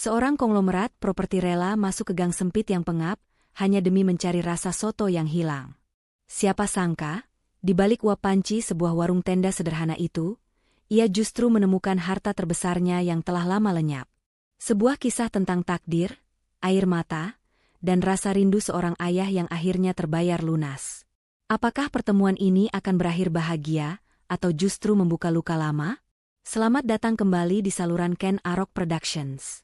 Seorang konglomerat properti rela masuk ke gang sempit yang pengap, hanya demi mencari rasa soto yang hilang. Siapa sangka, di balik uap panci sebuah warung tenda sederhana itu, ia justru menemukan harta terbesarnya yang telah lama lenyap. Sebuah kisah tentang takdir, air mata, dan rasa rindu seorang ayah yang akhirnya terbayar lunas. Apakah pertemuan ini akan berakhir bahagia, atau justru membuka luka lama? Selamat datang kembali di saluran Ken Arok Productions.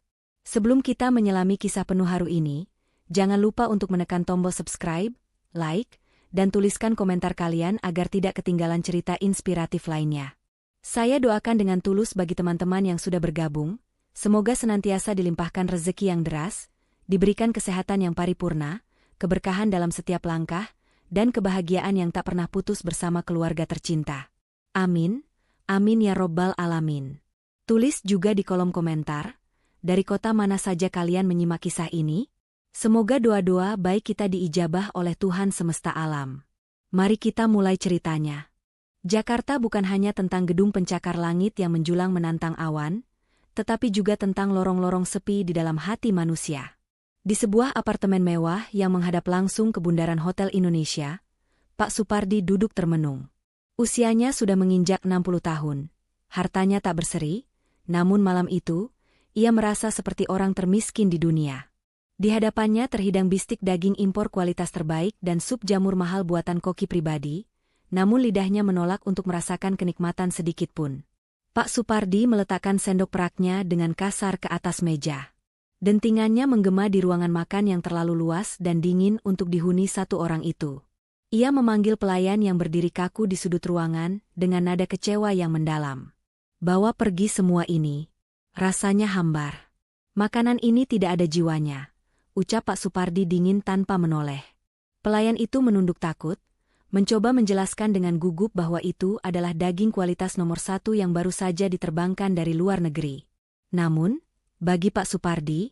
Sebelum kita menyelami kisah penuh haru ini, jangan lupa untuk menekan tombol subscribe, like, dan tuliskan komentar kalian agar tidak ketinggalan cerita inspiratif lainnya. Saya doakan dengan tulus bagi teman-teman yang sudah bergabung, semoga senantiasa dilimpahkan rezeki yang deras, diberikan kesehatan yang paripurna, keberkahan dalam setiap langkah, dan kebahagiaan yang tak pernah putus bersama keluarga tercinta. Amin, amin ya robbal alamin. Tulis juga di kolom komentar, dari kota mana saja kalian menyimak kisah ini? Semoga doa-doa baik kita diijabah oleh Tuhan semesta alam. Mari kita mulai ceritanya. Jakarta bukan hanya tentang gedung pencakar langit yang menjulang menantang awan, tetapi juga tentang lorong-lorong sepi di dalam hati manusia. Di sebuah apartemen mewah yang menghadap langsung ke bundaran Hotel Indonesia, Pak Supardi duduk termenung. Usianya sudah menginjak 60 tahun. Hartanya tak berseri, namun malam itu, ia merasa seperti orang termiskin di dunia. Di hadapannya terhidang bistik daging impor kualitas terbaik dan sup jamur mahal buatan koki pribadi, namun lidahnya menolak untuk merasakan kenikmatan sedikit pun. Pak Supardi meletakkan sendok peraknya dengan kasar ke atas meja. Dentingannya menggema di ruangan makan yang terlalu luas dan dingin untuk dihuni satu orang itu. Ia memanggil pelayan yang berdiri kaku di sudut ruangan dengan nada kecewa yang mendalam. "Bawa pergi semua ini. Rasanya hambar. Makanan ini tidak ada jiwanya," ucap Pak Supardi dingin tanpa menoleh. Pelayan itu menunduk takut, mencoba menjelaskan dengan gugup bahwa itu adalah daging kualitas nomor 1 yang baru saja diterbangkan dari luar negeri. Namun, bagi Pak Supardi,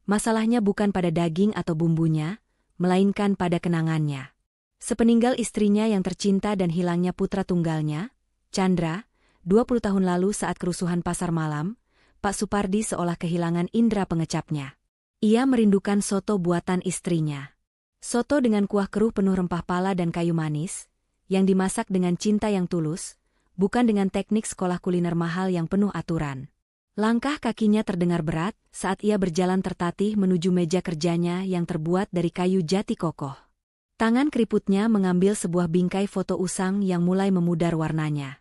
masalahnya bukan pada daging atau bumbunya, melainkan pada kenangannya. Sepeninggal istrinya yang tercinta dan hilangnya putra tunggalnya, Chandra, 20 tahun lalu saat kerusuhan pasar malam, Pak Supardi seolah kehilangan indera pengecapnya. Ia merindukan soto buatan istrinya. Soto dengan kuah keruh penuh rempah pala dan kayu manis, yang dimasak dengan cinta yang tulus, bukan dengan teknik sekolah kuliner mahal yang penuh aturan. Langkah kakinya terdengar berat saat ia berjalan tertatih menuju meja kerjanya yang terbuat dari kayu jati kokoh. Tangan keriputnya mengambil sebuah bingkai foto usang yang mulai memudar warnanya.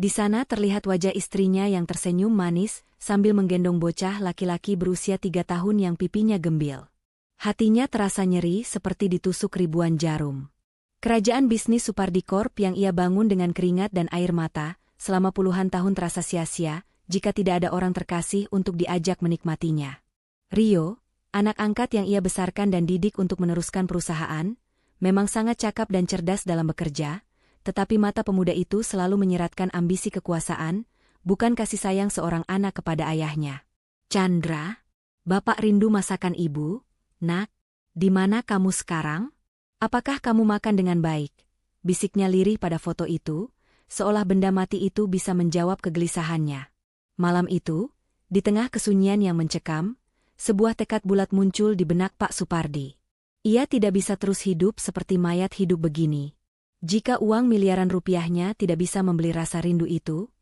Di sana terlihat wajah istrinya yang tersenyum manis sambil menggendong bocah laki-laki berusia 3 tahun yang pipinya gembil. Hatinya terasa nyeri seperti ditusuk ribuan jarum. Kerajaan bisnis Supardi Corp yang ia bangun dengan keringat dan air mata, selama puluhan tahun terasa sia-sia jika tidak ada orang terkasih untuk diajak menikmatinya. Rio, anak angkat yang ia besarkan dan didik untuk meneruskan perusahaan, memang sangat cakap dan cerdas dalam bekerja, tetapi mata pemuda itu selalu menyeratkan ambisi kekuasaan, bukan kasih sayang seorang anak kepada ayahnya. "Chandra, Bapak rindu masakan Ibu, Nak. Di mana kamu sekarang? Apakah kamu makan dengan baik?" bisiknya lirih pada foto itu, seolah benda mati itu bisa menjawab kegelisahannya. Malam itu, di tengah kesunyian yang mencekam, sebuah tekad bulat muncul di benak Pak Supardi. Ia tidak bisa terus hidup seperti mayat hidup begini. Jika uang miliaran rupiahnya tidak bisa membeli rasa rindu itu,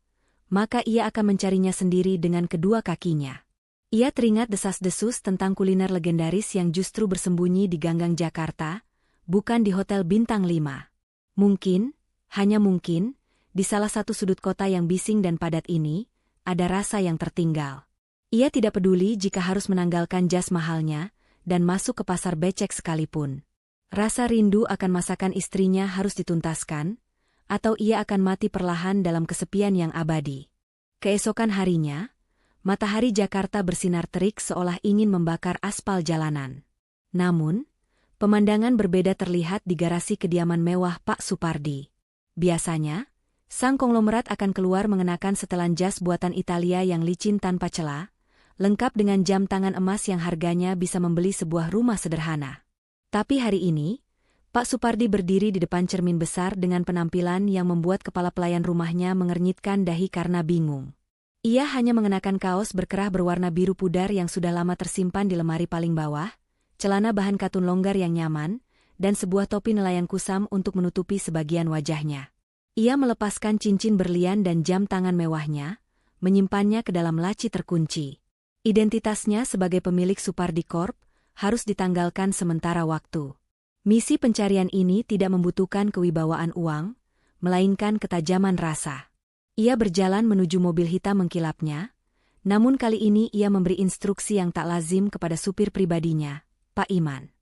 maka ia akan mencarinya sendiri dengan kedua kakinya. Ia teringat desas-desus tentang kuliner legendaris yang justru bersembunyi di ganggang Jakarta, bukan di hotel bintang 5. Mungkin, hanya mungkin, di salah satu sudut kota yang bising dan padat ini, ada rasa yang tertinggal. Ia tidak peduli jika harus menanggalkan jas mahalnya dan masuk ke pasar becek sekalipun. Rasa rindu akan masakan istrinya harus dituntaskan, atau ia akan mati perlahan dalam kesepian yang abadi. Keesokan harinya, matahari Jakarta bersinar terik seolah ingin membakar aspal jalanan. Namun, pemandangan berbeda terlihat di garasi kediaman mewah Pak Supardi. Biasanya, sang konglomerat akan keluar mengenakan setelan jas buatan Italia yang licin tanpa celah, lengkap dengan jam tangan emas yang harganya bisa membeli sebuah rumah sederhana. Tapi hari ini, Pak Supardi berdiri di depan cermin besar dengan penampilan yang membuat kepala pelayan rumahnya mengernyitkan dahi karena bingung. Ia hanya mengenakan kaos berkerah berwarna biru pudar yang sudah lama tersimpan di lemari paling bawah, celana bahan katun longgar yang nyaman, dan sebuah topi nelayan kusam untuk menutupi sebagian wajahnya. Ia melepaskan cincin berlian dan jam tangan mewahnya, menyimpannya ke dalam laci terkunci. Identitasnya sebagai pemilik Supardi Corp harus ditanggalkan sementara waktu. Misi pencarian ini tidak membutuhkan kewibawaan uang, melainkan ketajaman rasa. Ia berjalan menuju mobil hitam mengkilapnya, namun kali ini ia memberi instruksi yang tak lazim kepada supir pribadinya, Pak Iman.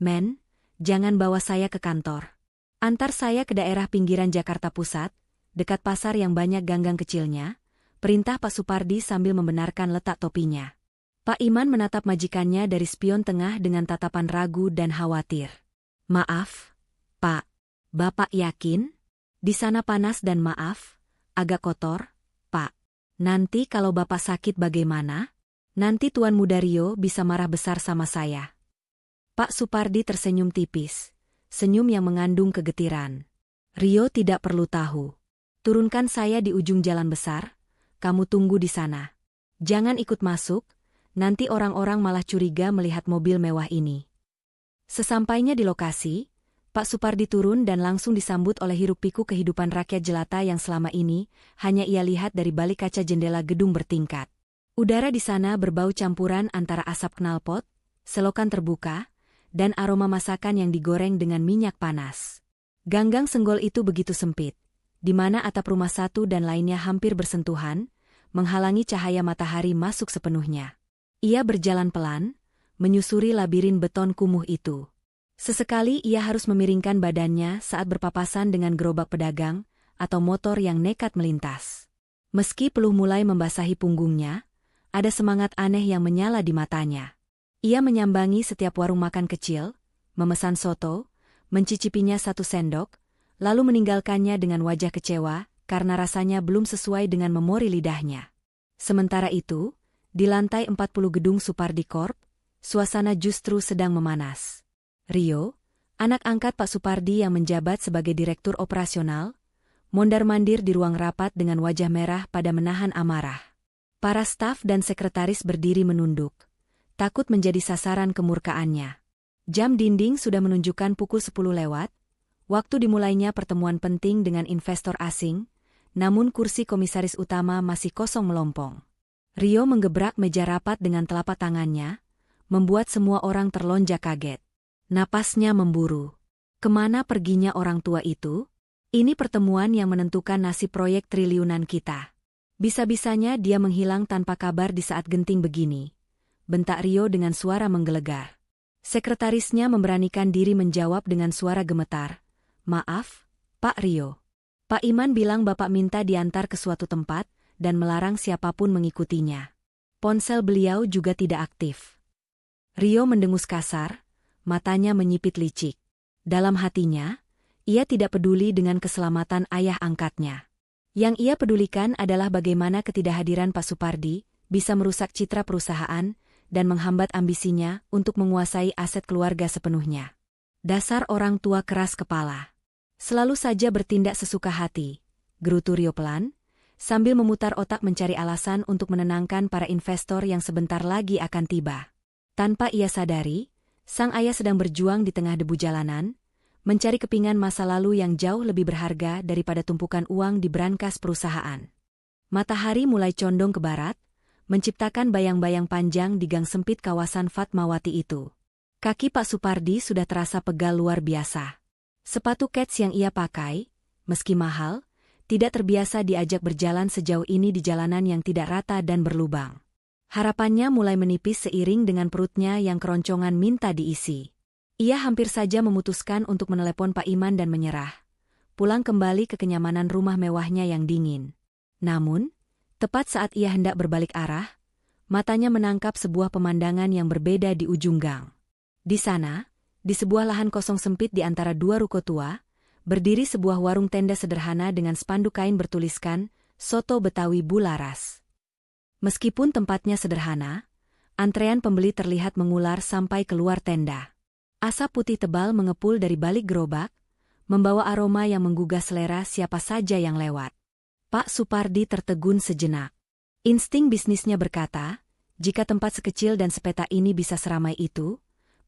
Men, jangan bawa saya ke kantor. Antar saya ke daerah pinggiran Jakarta Pusat, dekat pasar yang banyak ganggang kecilnya, perintah Pak Supardi sambil membenarkan letak topinya. Pak Iman menatap majikannya dari spion tengah dengan tatapan ragu dan khawatir. Maaf, Pak. Bapak yakin? Di sana panas dan maaf, agak kotor, Pak. Nanti kalau Bapak sakit bagaimana? Nanti Tuan Muda Rio bisa marah besar sama saya. Pak Supardi tersenyum tipis, senyum yang mengandung kegetiran. Rio tidak perlu tahu. Turunkan saya di ujung jalan besar, kamu tunggu di sana. Jangan ikut masuk, nanti orang-orang malah curiga melihat mobil mewah ini. Sesampainya di lokasi, Pak Supardi turun dan langsung disambut oleh hiruk-pikuk kehidupan rakyat jelata yang selama ini hanya ia lihat dari balik kaca jendela gedung bertingkat. Udara di sana berbau campuran antara asap knalpot, selokan terbuka, dan aroma masakan yang digoreng dengan minyak panas. Ganggang senggol itu begitu sempit, di mana atap rumah satu dan lainnya hampir bersentuhan, menghalangi cahaya matahari masuk sepenuhnya. Ia berjalan pelan, menyusuri labirin beton kumuh itu. Sesekali ia harus memiringkan badannya saat berpapasan dengan gerobak pedagang atau motor yang nekat melintas. Meski peluh mulai membasahi punggungnya, ada semangat aneh yang menyala di matanya. Ia menyambangi setiap warung makan kecil, memesan soto, mencicipinya 1 sendok, lalu meninggalkannya dengan wajah kecewa karena rasanya belum sesuai dengan memori lidahnya. Sementara itu, di lantai 40 gedung Supardi Corp, suasana justru sedang memanas. Rio, anak angkat Pak Supardi yang menjabat sebagai direktur operasional, mondar-mandir di ruang rapat dengan wajah merah pada menahan amarah. Para staf dan sekretaris berdiri menunduk, takut menjadi sasaran kemurkaannya. Jam dinding sudah menunjukkan pukul 10 lewat, waktu dimulainya pertemuan penting dengan investor asing, namun kursi komisaris utama masih kosong melompong. Rio menggebrak meja rapat dengan telapak tangannya, membuat semua orang terlonjak kaget. Napasnya memburu. Kemana perginya orang tua itu? Ini pertemuan yang menentukan nasib proyek triliunan kita. Bisa-bisanya dia menghilang tanpa kabar di saat genting begini. Bentak Rio dengan suara menggelegar. Sekretarisnya memberanikan diri menjawab dengan suara gemetar. Maaf, Pak Rio. Pak Iman bilang Bapak minta diantar ke suatu tempat dan melarang siapapun mengikutinya. Ponsel beliau juga tidak aktif. Rio mendengus kasar, matanya menyipit licik. Dalam hatinya, ia tidak peduli dengan keselamatan ayah angkatnya. Yang ia pedulikan adalah bagaimana ketidakhadiran Pak Supardi bisa merusak citra perusahaan dan menghambat ambisinya untuk menguasai aset keluarga sepenuhnya. Dasar orang tua keras kepala. Selalu saja bertindak sesuka hati, gerutu Rio pelan, sambil memutar otak mencari alasan untuk menenangkan para investor yang sebentar lagi akan tiba. Tanpa ia sadari, sang ayah sedang berjuang di tengah debu jalanan, mencari kepingan masa lalu yang jauh lebih berharga daripada tumpukan uang di brankas perusahaan. Matahari mulai condong ke barat, menciptakan bayang-bayang panjang di gang sempit kawasan Fatmawati itu. Kaki Pak Supardi sudah terasa pegal luar biasa. Sepatu kets yang ia pakai, meski mahal, tidak terbiasa diajak berjalan sejauh ini di jalanan yang tidak rata dan berlubang. Harapannya mulai menipis seiring dengan perutnya yang keroncongan minta diisi. Ia hampir saja memutuskan untuk menelepon Pak Iman dan menyerah, pulang kembali ke kenyamanan rumah mewahnya yang dingin. Namun, tepat saat ia hendak berbalik arah, matanya menangkap sebuah pemandangan yang berbeda di ujung gang. Di sana, di sebuah lahan kosong sempit di antara 2 ruko tua, berdiri sebuah warung tenda sederhana dengan spanduk kain bertuliskan, Soto Betawi Bu Laras. Meskipun tempatnya sederhana, antrean pembeli terlihat mengular sampai keluar tenda. Asap putih tebal mengepul dari balik gerobak, membawa aroma yang menggugah selera siapa saja yang lewat. Pak Supardi tertegun sejenak. Insting bisnisnya berkata, jika tempat sekecil dan sepeta ini bisa seramai itu,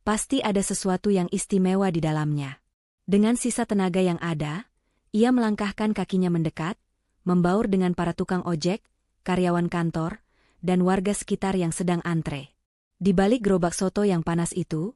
pasti ada sesuatu yang istimewa di dalamnya. Dengan sisa tenaga yang ada, ia melangkahkan kakinya mendekat, membaur dengan para tukang ojek, karyawan kantor, dan warga sekitar yang sedang antre. Di balik gerobak soto yang panas itu,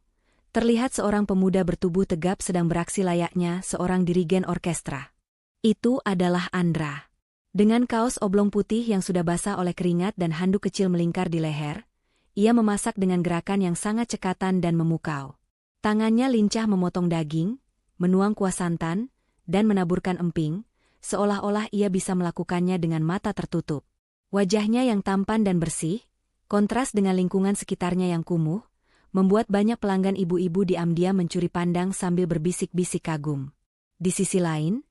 terlihat seorang pemuda bertubuh tegap sedang beraksi layaknya seorang dirigen orkestra. Itu adalah Andra. Dengan kaos oblong putih yang sudah basah oleh keringat dan handuk kecil melingkar di leher, ia memasak dengan gerakan yang sangat cekatan dan memukau. Tangannya lincah memotong daging, menuang kuah santan, dan menaburkan emping, seolah-olah ia bisa melakukannya dengan mata tertutup. Wajahnya yang tampan dan bersih, kontras dengan lingkungan sekitarnya yang kumuh, membuat banyak pelanggan ibu-ibu diam-diam mencuri pandang sambil berbisik-bisik kagum. Di sisi lain,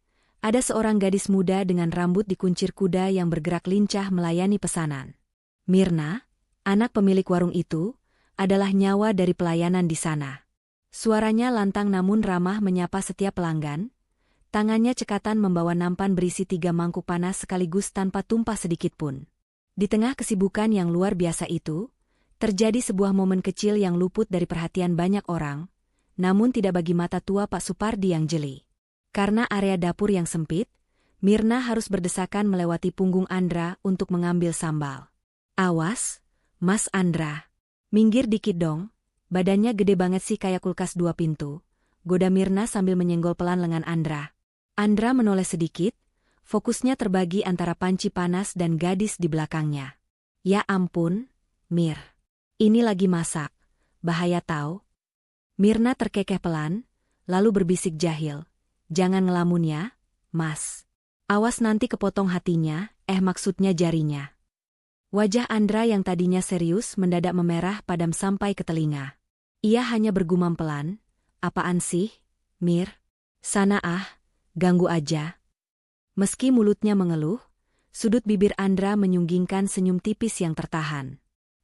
ada seorang gadis muda dengan rambut dikuncir kuda yang bergerak lincah melayani pesanan. Mirna, anak pemilik warung itu, adalah nyawa dari pelayanan di sana. Suaranya lantang namun ramah menyapa setiap pelanggan. Tangannya cekatan membawa nampan berisi 3 mangkuk panas sekaligus tanpa tumpah sedikitpun. Di tengah kesibukan yang luar biasa itu, terjadi sebuah momen kecil yang luput dari perhatian banyak orang, namun tidak bagi mata tua Pak Supardi yang jeli. Karena area dapur yang sempit, Mirna harus berdesakan melewati punggung Andra untuk mengambil sambal. Awas, Mas Andra. Minggir dikit dong, badannya gede banget sih kayak kulkas 2 pintu, goda Mirna sambil menyenggol pelan lengan Andra. Andra menoleh sedikit, fokusnya terbagi antara panci panas dan gadis di belakangnya. Ya ampun, Mir. Ini lagi masak, bahaya tahu. Mirna terkekeh pelan, lalu berbisik jahil. Jangan ngelamun ya, Mas. Awas nanti kepotong hatinya, maksudnya jarinya. Wajah Andra yang tadinya serius mendadak memerah padam sampai ke telinga. Ia hanya bergumam pelan, apaan sih, Mir? Sana ganggu aja. Meski mulutnya mengeluh, sudut bibir Andra menyunggingkan senyum tipis yang tertahan.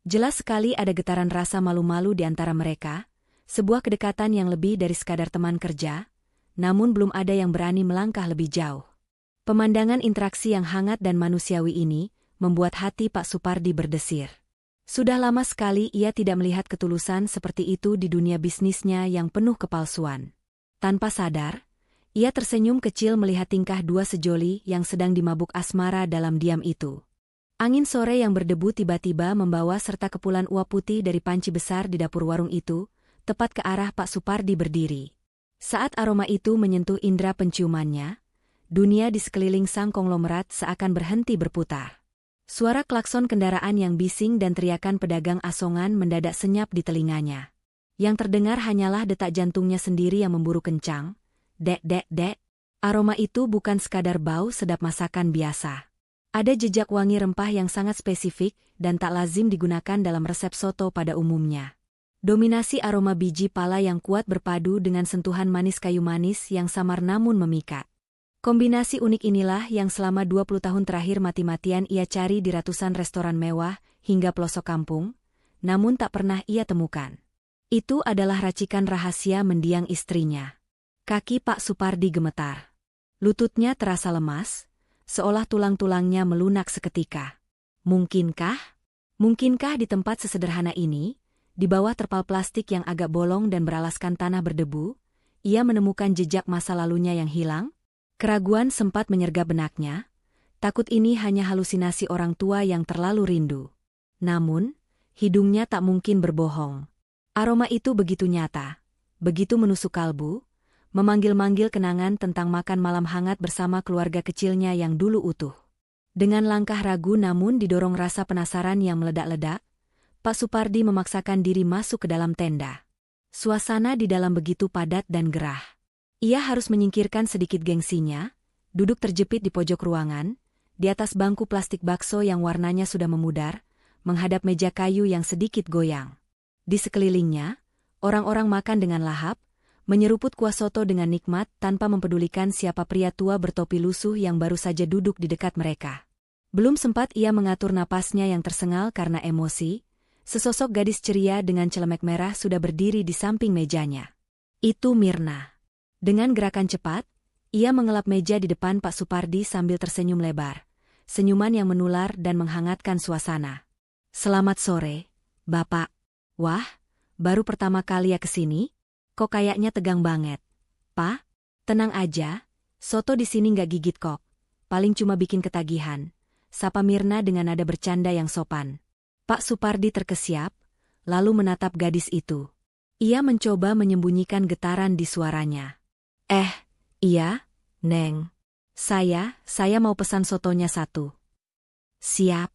Jelas sekali ada getaran rasa malu-malu di antara mereka, sebuah kedekatan yang lebih dari sekadar teman kerja, namun belum ada yang berani melangkah lebih jauh. Pemandangan interaksi yang hangat dan manusiawi ini membuat hati Pak Supardi berdesir. Sudah lama sekali ia tidak melihat ketulusan seperti itu di dunia bisnisnya yang penuh kepalsuan. Tanpa sadar, ia tersenyum kecil melihat tingkah dua sejoli yang sedang dimabuk asmara dalam diam itu. Angin sore yang berdebu tiba-tiba membawa serta kepulan uap putih dari panci besar di dapur warung itu, tepat ke arah Pak Supardi berdiri. Saat aroma itu menyentuh indera penciumannya, dunia di sekeliling sang konglomerat seakan berhenti berputar. Suara klakson kendaraan yang bising dan teriakan pedagang asongan mendadak senyap di telinganya. Yang terdengar hanyalah detak jantungnya sendiri yang memburu kencang. Dek, dek, dek. Aroma itu bukan sekadar bau sedap masakan biasa. Ada jejak wangi rempah yang sangat spesifik dan tak lazim digunakan dalam resep soto pada umumnya. Dominasi aroma biji pala yang kuat berpadu dengan sentuhan manis kayu manis yang samar namun memikat. Kombinasi unik inilah yang selama 20 tahun terakhir mati-matian ia cari di ratusan restoran mewah hingga pelosok kampung, namun tak pernah ia temukan. Itu adalah racikan rahasia mendiang istrinya. Kaki Pak Supardi gemetar. Lututnya terasa lemas, seolah tulang-tulangnya melunak seketika. Mungkinkah di tempat sesederhana ini, di bawah terpal plastik yang agak bolong dan beralaskan tanah berdebu, ia menemukan jejak masa lalunya yang hilang? Keraguan sempat menyergap benaknya, takut ini hanya halusinasi orang tua yang terlalu rindu. Namun, hidungnya tak mungkin berbohong. Aroma itu begitu nyata, begitu menusuk kalbu, memanggil-manggil kenangan tentang makan malam hangat bersama keluarga kecilnya yang dulu utuh. Dengan langkah ragu namun didorong rasa penasaran yang meledak-ledak, Pak Supardi memaksakan diri masuk ke dalam tenda. Suasana di dalam begitu padat dan gerah. Ia harus menyingkirkan sedikit gengsinya, duduk terjepit di pojok ruangan, di atas bangku plastik bakso yang warnanya sudah memudar, menghadap meja kayu yang sedikit goyang. Di sekelilingnya, orang-orang makan dengan lahap, menyeruput kuah soto dengan nikmat tanpa mempedulikan siapa pria tua bertopi lusuh yang baru saja duduk di dekat mereka. Belum sempat ia mengatur napasnya yang tersengal karena emosi, sesosok gadis ceria dengan celemek merah sudah berdiri di samping mejanya. Itu Mirna. Dengan gerakan cepat, ia mengelap meja di depan Pak Supardi sambil tersenyum lebar. senyuman yang menular dan menghangatkan suasana. "Selamat sore, Bapak." "Wah, baru pertama kali ya kesini? Kok kayaknya tegang banget?" "Pak, tenang aja, soto di sini nggak gigit kok. Paling cuma bikin ketagihan," sapa Mirna dengan nada bercanda yang sopan. Pak Supardi terkesiap, lalu menatap gadis itu. Ia mencoba menyembunyikan getaran di suaranya. Iya, Neng. Saya mau pesan sotonya satu." "Siap.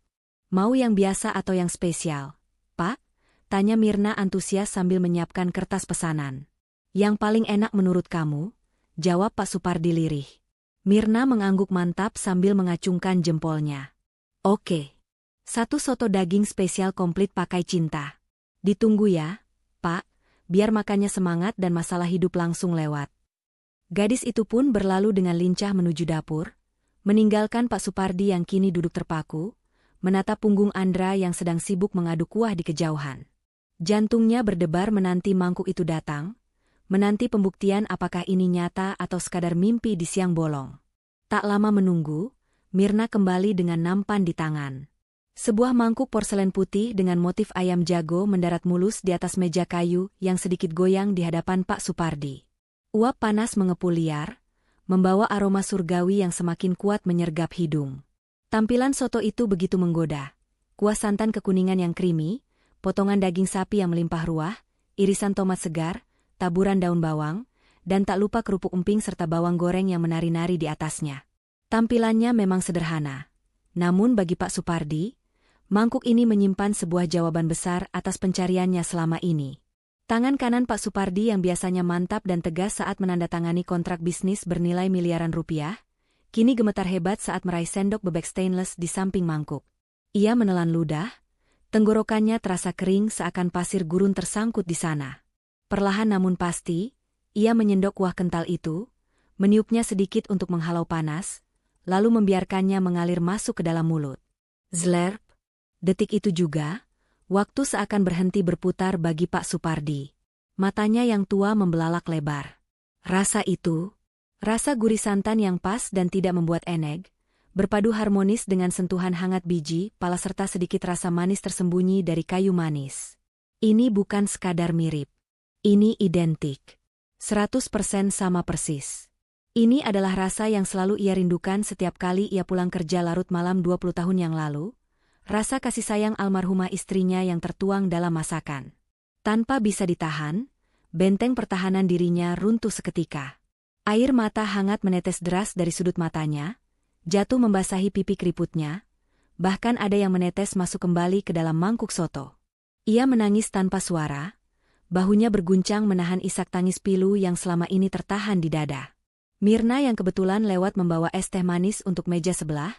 Mau yang biasa atau yang spesial, Pak?" tanya Mirna antusias sambil menyiapkan kertas pesanan. "Yang paling enak menurut kamu?" jawab Pak Supardi lirih. Mirna mengangguk mantap sambil mengacungkan jempolnya. "Oke. Satu soto daging spesial komplit pakai cinta. Ditunggu ya, Pak, biar makannya semangat dan masalah hidup langsung lewat." Gadis itu pun berlalu dengan lincah menuju dapur, meninggalkan Pak Supardi yang kini duduk terpaku, menatap punggung Andra yang sedang sibuk mengaduk kuah di kejauhan. Jantungnya berdebar menanti mangkuk itu datang, menanti pembuktian apakah ini nyata atau sekadar mimpi di siang bolong. Tak lama menunggu, Mirna kembali dengan nampan di tangan. Sebuah mangkuk porselen putih dengan motif ayam jago mendarat mulus di atas meja kayu yang sedikit goyang di hadapan Pak Supardi. Uap panas mengepul liar, membawa aroma surgawi yang semakin kuat menyergap hidung. Tampilan soto itu begitu menggoda. Kuah santan kekuningan yang krimi, potongan daging sapi yang melimpah ruah, irisan tomat segar, taburan daun bawang, dan tak lupa kerupuk emping serta bawang goreng yang menari-nari di atasnya. Tampilannya memang sederhana. Namun bagi Pak Supardi, mangkuk ini menyimpan sebuah jawaban besar atas pencariannya selama ini. Tangan kanan Pak Supardi yang biasanya mantap dan tegas saat menandatangani kontrak bisnis bernilai miliaran rupiah, kini gemetar hebat saat meraih sendok bebek stainless di samping mangkuk. Ia menelan ludah, tenggorokannya terasa kering seakan pasir gurun tersangkut di sana. Perlahan namun pasti, ia menyendok kuah kental itu, meniupnya sedikit untuk menghalau panas, lalu membiarkannya mengalir masuk ke dalam mulut. Zlerp. Detik itu juga, waktu seakan berhenti berputar bagi Pak Supardi. Matanya yang tua membelalak lebar. Rasa itu, rasa gurih santan yang pas dan tidak membuat eneg, berpadu harmonis dengan sentuhan hangat biji, pala serta sedikit rasa manis tersembunyi dari kayu manis. Ini bukan sekadar mirip. Ini identik. 100% sama persis. Ini adalah rasa yang selalu ia rindukan setiap kali ia pulang kerja larut malam 20 tahun yang lalu. Rasa kasih sayang almarhumah istrinya yang tertuang dalam masakan. Tanpa bisa ditahan, benteng pertahanan dirinya runtuh seketika. Air mata hangat menetes deras dari sudut matanya, jatuh membasahi pipi keriputnya, bahkan ada yang menetes masuk kembali ke dalam mangkuk soto. Ia menangis tanpa suara, bahunya berguncang menahan isak tangis pilu yang selama ini tertahan di dada. Mirna yang kebetulan lewat membawa es teh manis untuk meja sebelah,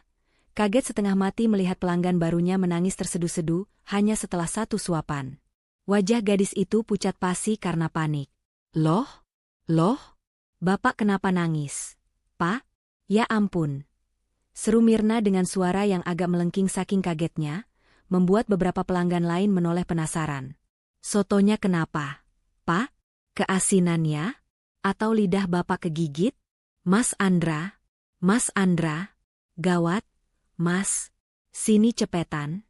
kaget setengah mati melihat pelanggan barunya menangis terseduh-seduh hanya setelah satu suapan. Wajah gadis itu pucat pasi karena panik. Loh? Bapak kenapa nangis? Pak? Ya ampun. Seru Mirna dengan suara yang agak melengking saking kagetnya, membuat beberapa pelanggan lain menoleh penasaran. Sotonya kenapa? Pak? Keasinannya? Atau lidah Bapak kegigit? Mas Andra? Gawat. Mas, sini cepetan.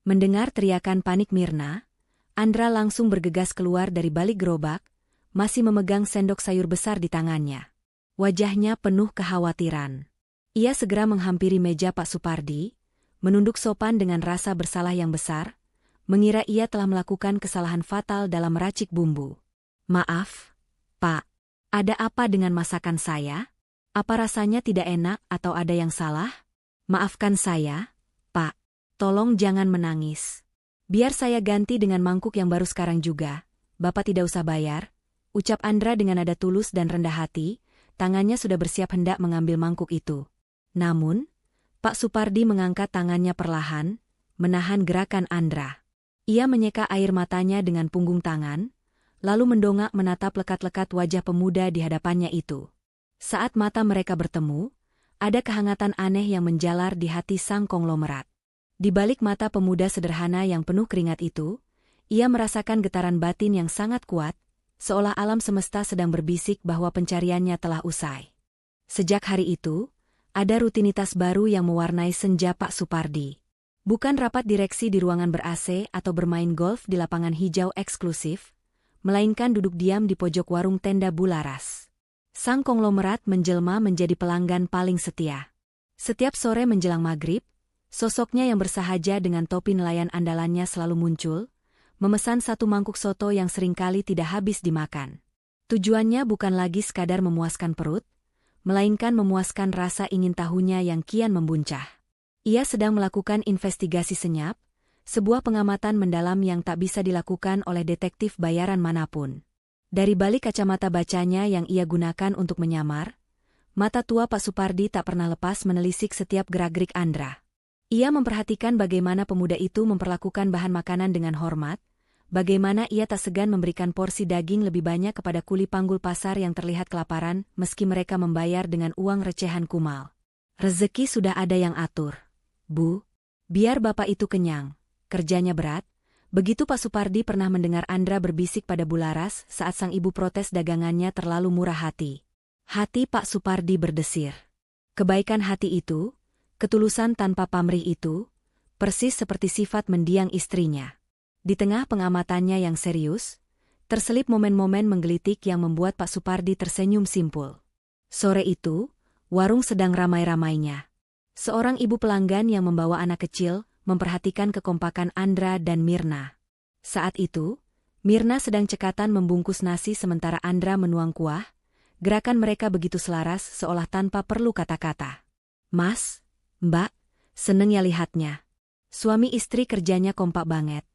Mendengar teriakan panik Mirna, Andra langsung bergegas keluar dari balik gerobak, masih memegang sendok sayur besar di tangannya. Wajahnya penuh kekhawatiran. Ia segera menghampiri meja Pak Supardi, menunduk sopan dengan rasa bersalah yang besar, mengira ia telah melakukan kesalahan fatal dalam meracik bumbu. Maaf, Pak, ada apa dengan masakan saya? Apa rasanya tidak enak atau ada yang salah? Maafkan saya, Pak. Tolong jangan menangis. Biar saya ganti dengan mangkuk yang baru sekarang juga. Bapak tidak usah bayar, ucap Andra dengan nada tulus dan rendah hati, tangannya sudah bersiap hendak mengambil mangkuk itu. Namun, Pak Supardi mengangkat tangannya perlahan, menahan gerakan Andra. Ia menyeka air matanya dengan punggung tangan, lalu mendongak menatap lekat-lekat wajah pemuda di hadapannya itu. Saat mata mereka bertemu, ada kehangatan aneh yang menjalar di hati sang konglomerat. Di balik mata pemuda sederhana yang penuh keringat itu, ia merasakan getaran batin yang sangat kuat, seolah alam semesta sedang berbisik bahwa pencariannya telah usai. Sejak hari itu, Ada rutinitas baru yang mewarnai senja Pak Supardi. Bukan rapat direksi di ruangan ber-AC atau bermain golf di lapangan hijau eksklusif, melainkan duduk diam di pojok warung tenda Bularas. Sang konglomerat menjelma menjadi pelanggan paling setia. Setiap sore menjelang maghrib, sosoknya yang bersahaja dengan topi nelayan andalannya selalu muncul, memesan satu mangkuk soto yang seringkali tidak habis dimakan. Tujuannya bukan lagi sekadar memuaskan perut, melainkan memuaskan rasa ingin tahunya yang kian membuncah. Ia sedang melakukan investigasi senyap, sebuah pengamatan mendalam yang tak bisa dilakukan oleh detektif bayaran manapun. Dari balik kacamata bacanya yang ia gunakan untuk menyamar, mata tua Pak Supardi tak pernah lepas menelisik setiap gerak-gerik Andra. Ia memperhatikan bagaimana pemuda itu memperlakukan bahan makanan dengan hormat, bagaimana ia tak segan memberikan porsi daging lebih banyak kepada kuli panggul pasar yang terlihat kelaparan meski mereka membayar dengan uang recehan kumal. Rezeki sudah ada yang atur. Bu, biar bapak itu kenyang, kerjanya berat. Begitu Pak Supardi pernah mendengar Andra berbisik pada Bularas saat sang ibu protes dagangannya terlalu murah hati. Hati Pak Supardi berdesir. Kebaikan hati itu, ketulusan tanpa pamrih itu, persis seperti sifat mendiang istrinya. Di tengah pengamatannya yang serius, terselip momen-momen menggelitik yang membuat Pak Supardi tersenyum simpul. Sore itu, warung sedang ramai-ramainya. Seorang ibu pelanggan yang membawa anak kecil memperhatikan kekompakan Andra dan Mirna. Saat itu, Mirna sedang cekatan membungkus nasi sementara Andra menuang kuah. Gerakan mereka begitu selaras seolah tanpa perlu kata-kata. Mas, Mbak, seneng ya lihatnya. Suami istri kerjanya kompak banget.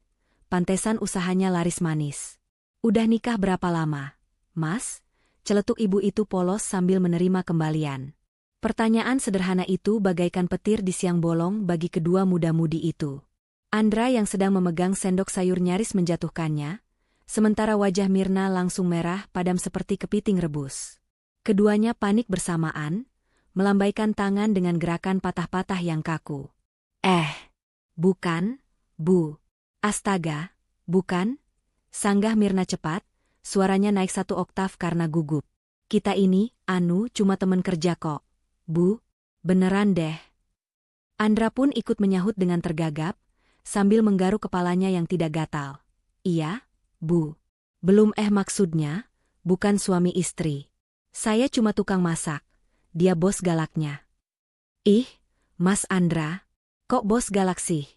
Pantesan usahanya laris manis. Udah nikah berapa lama, Mas? Celetuk ibu itu polos sambil menerima kembalian. Pertanyaan sederhana itu bagaikan petir di siang bolong bagi kedua muda-mudi itu. Andra yang sedang memegang sendok sayur nyaris menjatuhkannya, sementara wajah Mirna langsung merah padam seperti kepiting rebus. Keduanya panik bersamaan, melambaikan tangan dengan gerakan patah-patah yang kaku. Bukan, Bu. Astaga, bukan? Sanggah Mirna cepat, suaranya naik satu oktav karena gugup. Kita ini, cuma temen kerja kok. Bu, beneran deh. Andra pun ikut menyahut dengan tergagap, sambil menggaruk kepalanya yang tidak gatal. Iya, Bu. Belum maksudnya, bukan suami istri. Saya cuma tukang masak, dia bos galaknya. Ih, Mas Andra, kok bos galak sih?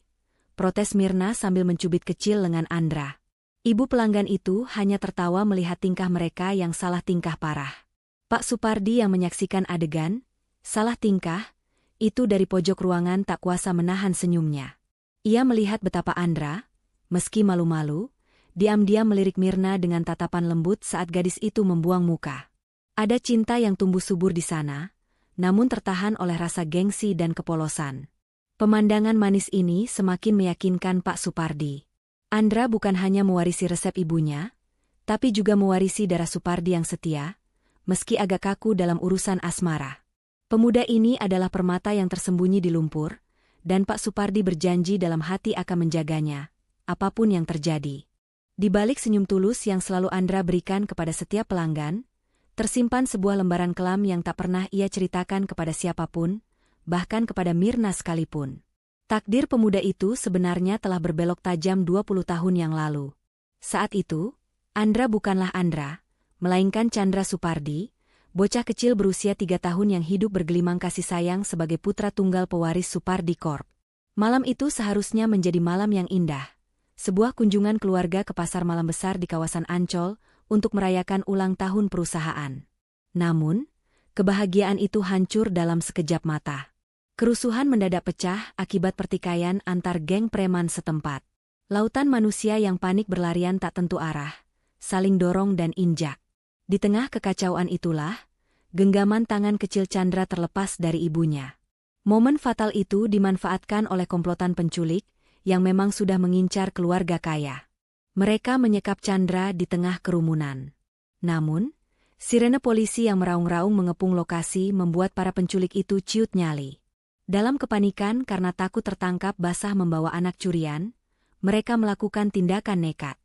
Protes Mirna sambil mencubit kecil lengan Andra. Ibu pelanggan itu hanya tertawa melihat tingkah mereka yang salah tingkah parah. Pak Supardi yang menyaksikan adegan, salah tingkah, itu dari pojok ruangan tak kuasa menahan senyumnya. Ia melihat betapa Andra, meski malu-malu, diam-diam melirik Mirna dengan tatapan lembut saat gadis itu membuang muka. Ada cinta yang tumbuh subur di sana, namun tertahan oleh rasa gengsi dan kepolosan. Pemandangan manis ini semakin meyakinkan Pak Supardi. Andra bukan hanya mewarisi resep ibunya, tapi juga mewarisi darah Supardi yang setia, meski agak kaku dalam urusan asmara. Pemuda ini adalah permata yang tersembunyi di lumpur, dan Pak Supardi berjanji dalam hati akan menjaganya, apapun yang terjadi. Di balik senyum tulus yang selalu Andra berikan kepada setiap pelanggan, tersimpan sebuah lembaran kelam yang tak pernah ia ceritakan kepada siapapun, bahkan kepada Mirna sekalipun. Takdir pemuda itu sebenarnya telah berbelok tajam 20 tahun yang lalu. Saat itu, Andra bukanlah Andra, melainkan Chandra Supardi, bocah kecil berusia 3 tahun yang hidup bergelimang kasih sayang sebagai putra tunggal pewaris Supardi Corp. Malam itu seharusnya menjadi malam yang indah. Sebuah kunjungan keluarga ke pasar malam besar di kawasan Ancol untuk merayakan ulang tahun perusahaan. Namun, kebahagiaan itu hancur dalam sekejap mata. Kerusuhan mendadak pecah akibat pertikaian antar geng preman setempat. Lautan manusia yang panik berlarian tak tentu arah, saling dorong dan injak. Di tengah kekacauan itulah, genggaman tangan kecil Chandra terlepas dari ibunya. Momen fatal itu dimanfaatkan oleh komplotan penculik yang memang sudah mengincar keluarga kaya. Mereka menyekap Chandra di tengah kerumunan. Namun, sirene polisi yang meraung-raung mengepung lokasi membuat para penculik itu ciut nyali. Dalam kepanikan karena takut tertangkap basah membawa anak curian, mereka melakukan tindakan nekat.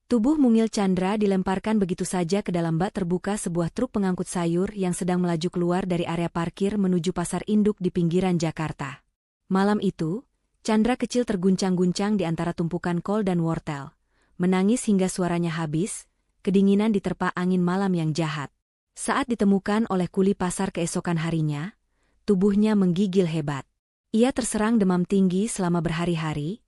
Tubuh mungil Chandra dilemparkan begitu saja ke dalam bak terbuka sebuah truk pengangkut sayur yang sedang melaju keluar dari area parkir menuju pasar induk di pinggiran Jakarta. Malam itu, Chandra kecil terguncang-guncang di antara tumpukan kol dan wortel. Menangis hingga suaranya habis, kedinginan diterpa angin malam yang jahat. Saat ditemukan oleh kuli pasar keesokan harinya, tubuhnya menggigil hebat. Ia terserang demam tinggi selama berhari-hari,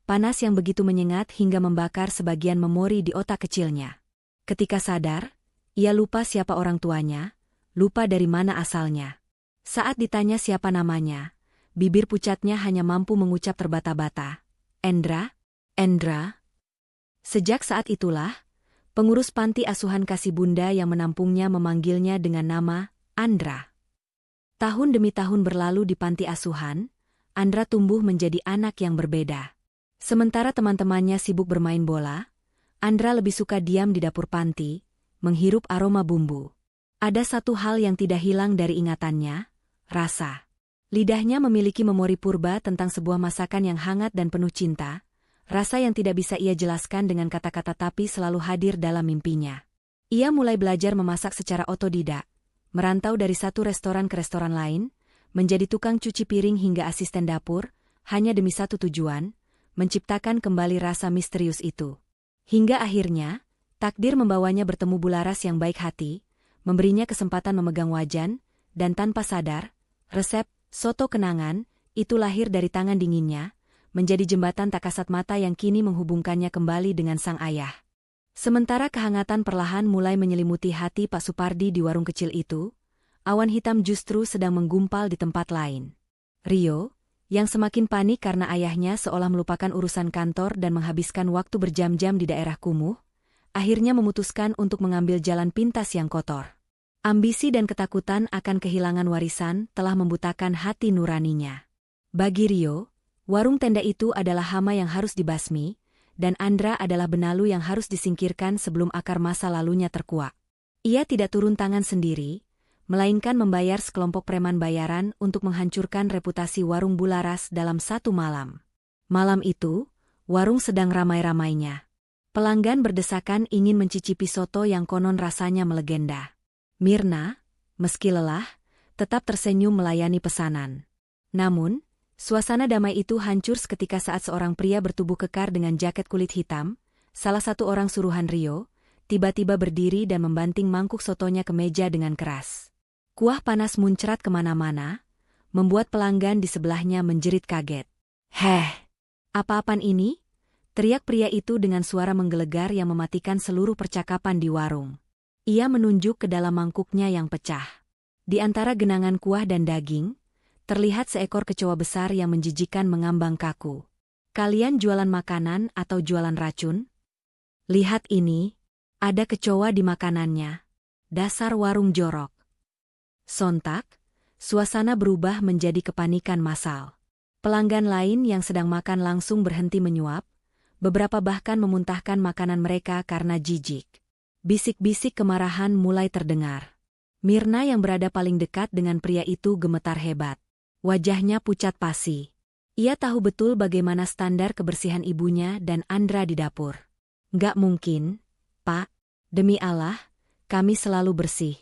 panas yang begitu menyengat hingga membakar sebagian memori di otak kecilnya. Ketika sadar, ia lupa siapa orang tuanya, lupa dari mana asalnya. Saat ditanya siapa namanya, bibir pucatnya hanya mampu mengucap terbata-bata, "Endra, Endra." Sejak saat itulah, pengurus panti asuhan Kasih Bunda yang menampungnya memanggilnya dengan nama Andra. Tahun demi tahun berlalu di panti asuhan, Andra tumbuh menjadi anak yang berbeda. Sementara teman-temannya sibuk bermain bola, Andra lebih suka diam di dapur panti, menghirup aroma bumbu. Ada satu hal yang tidak hilang dari ingatannya, rasa. Lidahnya memiliki memori purba tentang sebuah masakan yang hangat dan penuh cinta, rasa yang tidak bisa ia jelaskan dengan kata-kata tapi selalu hadir dalam mimpinya. Ia mulai belajar memasak secara otodidak, merantau dari satu restoran ke restoran lain, menjadi tukang cuci piring hingga asisten dapur, hanya demi satu tujuan, menciptakan kembali rasa misterius itu. Hingga akhirnya, takdir membawanya bertemu Bularas yang baik hati, memberinya kesempatan memegang wajan, dan tanpa sadar, resep soto kenangan itu lahir dari tangan dinginnya, menjadi jembatan tak kasat mata yang kini menghubungkannya kembali dengan sang ayah. Sementara kehangatan perlahan mulai menyelimuti hati Pak Supardi di warung kecil itu, awan hitam justru sedang menggumpal di tempat lain. Rio, yang semakin panik karena ayahnya seolah melupakan urusan kantor dan menghabiskan waktu berjam-jam di daerah kumuh, akhirnya memutuskan untuk mengambil jalan pintas yang kotor. Ambisi dan ketakutan akan kehilangan warisan telah membutakan hati nuraninya. Bagi Rio, warung tenda itu adalah hama yang harus dibasmi, dan Andra adalah benalu yang harus disingkirkan sebelum akar masa lalunya terkuak. Ia tidak turun tangan sendiri, melainkan membayar sekelompok preman bayaran untuk menghancurkan reputasi warung Bularas dalam satu malam. Malam itu, warung sedang ramai-ramainya. Pelanggan berdesakan ingin mencicipi soto yang konon rasanya melegenda. Mirna, meski lelah, tetap tersenyum melayani pesanan. Namun, suasana damai itu hancur seketika saat seorang pria bertubuh kekar dengan jaket kulit hitam, salah satu orang suruhan Rio, tiba-tiba berdiri dan membanting mangkuk sotonya ke meja dengan keras. Kuah panas muncrat kemana-mana, membuat pelanggan di sebelahnya menjerit kaget. "Heh, apa-apaan ini?" teriak pria itu dengan suara menggelegar yang mematikan seluruh percakapan di warung. Ia menunjuk ke dalam mangkuknya yang pecah. Di antara genangan kuah dan daging, terlihat seekor kecoa besar yang menjijikan mengambang kaku. "Kalian jualan makanan atau jualan racun? Lihat ini, ada kecoa di makanannya. Dasar warung jorok." Sontak, suasana berubah menjadi kepanikan massal. Pelanggan lain yang sedang makan langsung berhenti menyuap, beberapa bahkan memuntahkan makanan mereka karena jijik. Bisik-bisik kemarahan mulai terdengar. Mirna yang berada paling dekat dengan pria itu gemetar hebat. Wajahnya pucat pasi. Ia tahu betul bagaimana standar kebersihan ibunya dan Andra di dapur. "Nggak mungkin, Pak. Demi Allah, kami selalu bersih."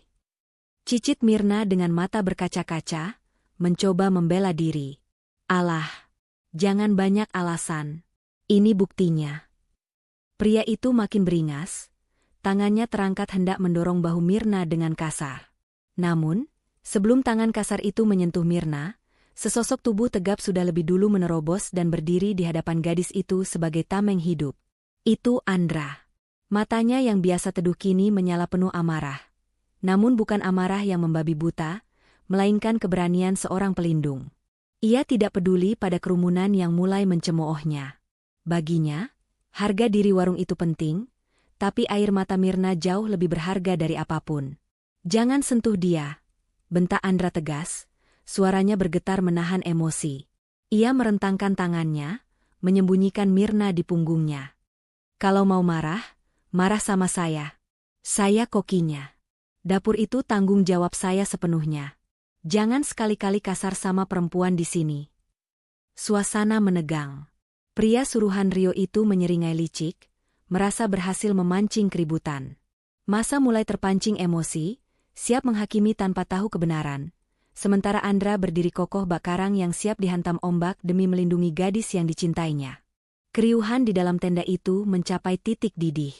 Cicit Mirna dengan mata berkaca-kaca, mencoba membela diri. "Alah, jangan banyak alasan. Ini buktinya." Pria itu makin beringas, tangannya terangkat hendak mendorong bahu Mirna dengan kasar. Namun, sebelum tangan kasar itu menyentuh Mirna, sesosok tubuh tegap sudah lebih dulu menerobos dan berdiri di hadapan gadis itu sebagai tameng hidup. Itu Andra. Matanya yang biasa teduh kini menyala penuh amarah. Namun bukan amarah yang membabi buta, melainkan keberanian seorang pelindung. Ia tidak peduli pada kerumunan yang mulai mencemoohnya. Baginya, harga diri warung itu penting, tapi air mata Mirna jauh lebih berharga dari apapun. "Jangan sentuh dia," bentak Andra tegas, suaranya bergetar menahan emosi. Ia merentangkan tangannya, menyembunyikan Mirna di punggungnya. "Kalau mau marah, marah sama saya. Saya kokinya. Dapur itu tanggung jawab saya sepenuhnya. Jangan sekali-kali kasar sama perempuan di sini." Suasana menegang. Pria suruhan Rio itu menyeringai licik, merasa berhasil memancing keributan. Masa mulai terpancing emosi, siap menghakimi tanpa tahu kebenaran. Sementara Andra berdiri kokoh bak karang yang siap dihantam ombak demi melindungi gadis yang dicintainya. Keriuhan di dalam tenda itu mencapai titik didih.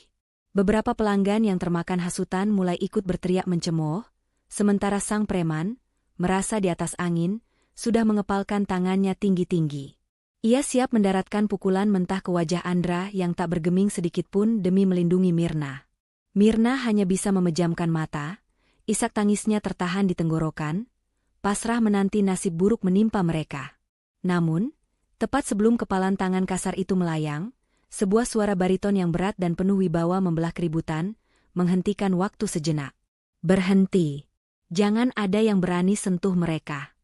Beberapa pelanggan yang termakan hasutan mulai ikut berteriak mencemooh, sementara sang preman, merasa di atas angin, sudah mengepalkan tangannya tinggi-tinggi. Ia siap mendaratkan pukulan mentah ke wajah Andra yang tak bergeming sedikitpun demi melindungi Mirna. Mirna hanya bisa memejamkan mata, isak tangisnya tertahan di tenggorokan, pasrah menanti nasib buruk menimpa mereka. Namun, tepat sebelum kepalan tangan kasar itu melayang, sebuah suara bariton yang berat dan penuh wibawa membelah keributan, menghentikan waktu sejenak. Berhenti. Jangan ada yang berani sentuh mereka.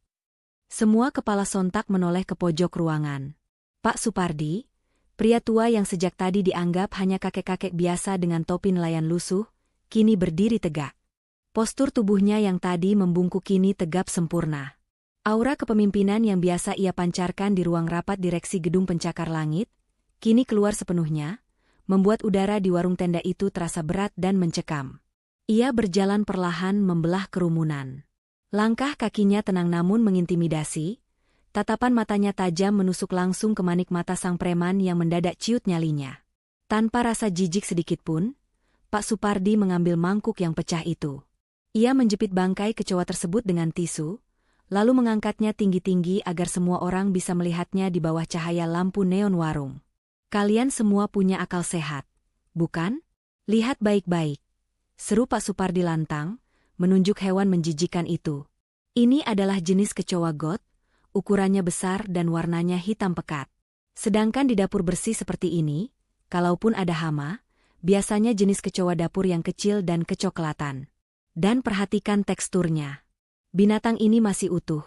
Semua kepala sontak menoleh ke pojok ruangan. Pak Supardi, pria tua yang sejak tadi dianggap hanya kakek-kakek biasa dengan topi nelayan lusuh, kini berdiri tegak. Postur tubuhnya yang tadi membungkuk kini tegap sempurna. Aura kepemimpinan yang biasa ia pancarkan di ruang rapat direksi gedung pencakar langit, kini keluar sepenuhnya, membuat udara di warung tenda itu terasa berat dan mencekam. Ia berjalan perlahan membelah kerumunan. Langkah kakinya tenang namun mengintimidasi, tatapan matanya tajam menusuk langsung ke manik mata sang preman yang mendadak ciut nyalinya. Tanpa rasa jijik sedikitpun, Pak Supardi mengambil mangkuk yang pecah itu. Ia menjepit bangkai kecoa tersebut dengan tisu, lalu mengangkatnya tinggi-tinggi agar semua orang bisa melihatnya di bawah cahaya lampu neon warung. Kalian semua punya akal sehat, bukan? Lihat baik-baik. Seru Pak Supardi lantang, menunjuk hewan menjijikan itu. Ini adalah jenis kecoa got, ukurannya besar dan warnanya hitam pekat. Sedangkan di dapur bersih seperti ini, kalaupun ada hama, biasanya jenis kecoa dapur yang kecil dan kecoklatan. Dan perhatikan teksturnya. Binatang ini masih utuh,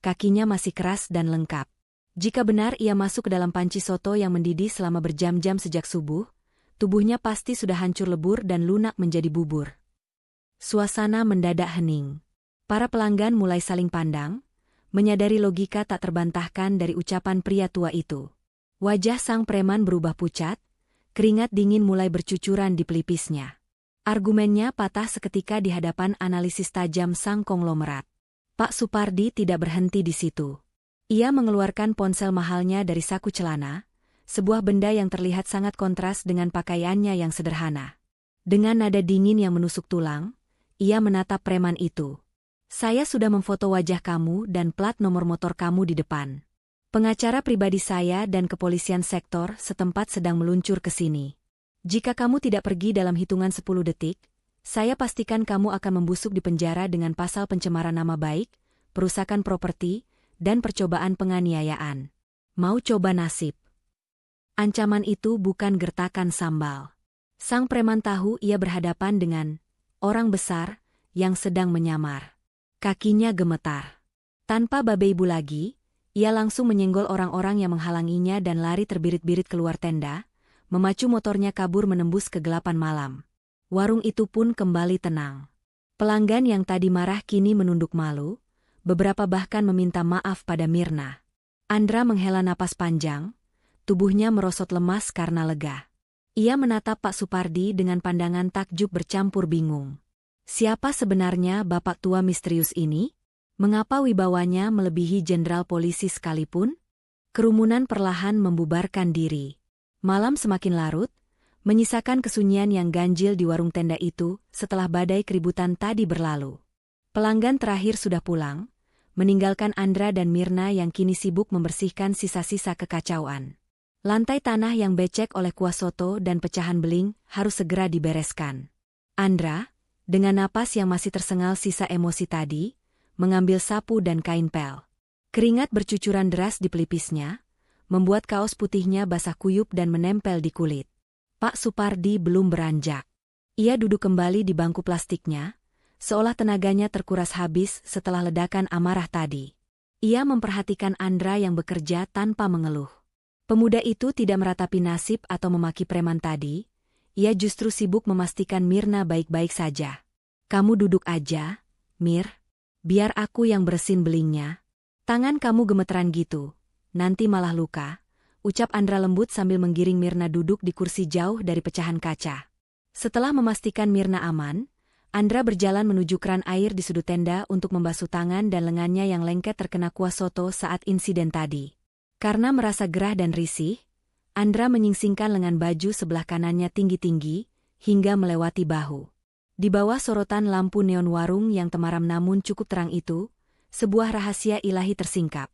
kakinya masih keras dan lengkap. Jika benar ia masuk ke dalam panci soto yang mendidih selama berjam-jam sejak subuh, tubuhnya pasti sudah hancur lebur dan lunak menjadi bubur. Suasana mendadak hening. Para pelanggan mulai saling pandang, menyadari logika tak terbantahkan dari ucapan pria tua itu. Wajah sang preman berubah pucat, keringat dingin mulai bercucuran di pelipisnya. Argumennya patah seketika di hadapan analisis tajam sang konglomerat. Pak Supardi tidak berhenti di situ. Ia mengeluarkan ponsel mahalnya dari saku celana, sebuah benda yang terlihat sangat kontras dengan pakaiannya yang sederhana. Dengan nada dingin yang menusuk tulang, ia menatap preman itu. Saya sudah memfoto wajah kamu dan plat nomor motor kamu di depan. Pengacara pribadi saya dan kepolisian sektor setempat sedang meluncur ke sini. Jika kamu tidak pergi dalam hitungan 10 detik, saya pastikan kamu akan membusuk di penjara dengan pasal pencemaran nama baik, perusakan properti, dan percobaan penganiayaan. Mau coba nasib? Ancaman itu bukan gertakan sambal. Sang preman tahu ia berhadapan dengan orang besar yang sedang menyamar. Kakinya gemetar. Tanpa babe ibu lagi, ia langsung menyenggol orang-orang yang menghalanginya dan lari terbirit-birit keluar tenda, memacu motornya kabur menembus kegelapan malam. Warung itu pun kembali tenang. Pelanggan yang tadi marah kini menunduk malu, beberapa bahkan meminta maaf pada Mirna. Andra menghela napas panjang, tubuhnya merosot lemas karena lega. Ia menatap Pak Supardi dengan pandangan takjub bercampur bingung. Siapa sebenarnya bapak tua misterius ini? Mengapa wibawanya melebihi jenderal polisi sekalipun? Kerumunan perlahan membubarkan diri. Malam semakin larut, menyisakan kesunyian yang ganjil di warung tenda itu setelah badai keributan tadi berlalu. Pelanggan terakhir sudah pulang, meninggalkan Andra dan Mirna yang kini sibuk membersihkan sisa-sisa kekacauan. Lantai tanah yang becek oleh kuah soto dan pecahan beling harus segera dibereskan. Andra, dengan napas yang masih tersengal sisa emosi tadi, mengambil sapu dan kain pel. Keringat bercucuran deras di pelipisnya, membuat kaos putihnya basah kuyup dan menempel di kulit. Pak Supardi belum beranjak. Ia duduk kembali di bangku plastiknya, seolah tenaganya terkuras habis setelah ledakan amarah tadi. Ia memperhatikan Andra yang bekerja tanpa mengeluh. Pemuda itu tidak meratapi nasib atau memaki preman tadi, ia justru sibuk memastikan Mirna baik-baik saja. Kamu duduk aja, Mir. Biar aku yang bersin belingnya. Tangan kamu gemeteran gitu. Nanti malah luka, ucap Andra lembut sambil menggiring Mirna duduk di kursi jauh dari pecahan kaca. Setelah memastikan Mirna aman, Andra berjalan menuju keran air di sudut tenda untuk membasuh tangan dan lengannya yang lengket terkena kuah soto saat insiden tadi. Karena merasa gerah dan risih, Andra menyingsingkan lengan baju sebelah kanannya tinggi-tinggi, hingga melewati bahu. Di bawah sorotan lampu neon warung yang temaram namun cukup terang itu, sebuah rahasia ilahi tersingkap.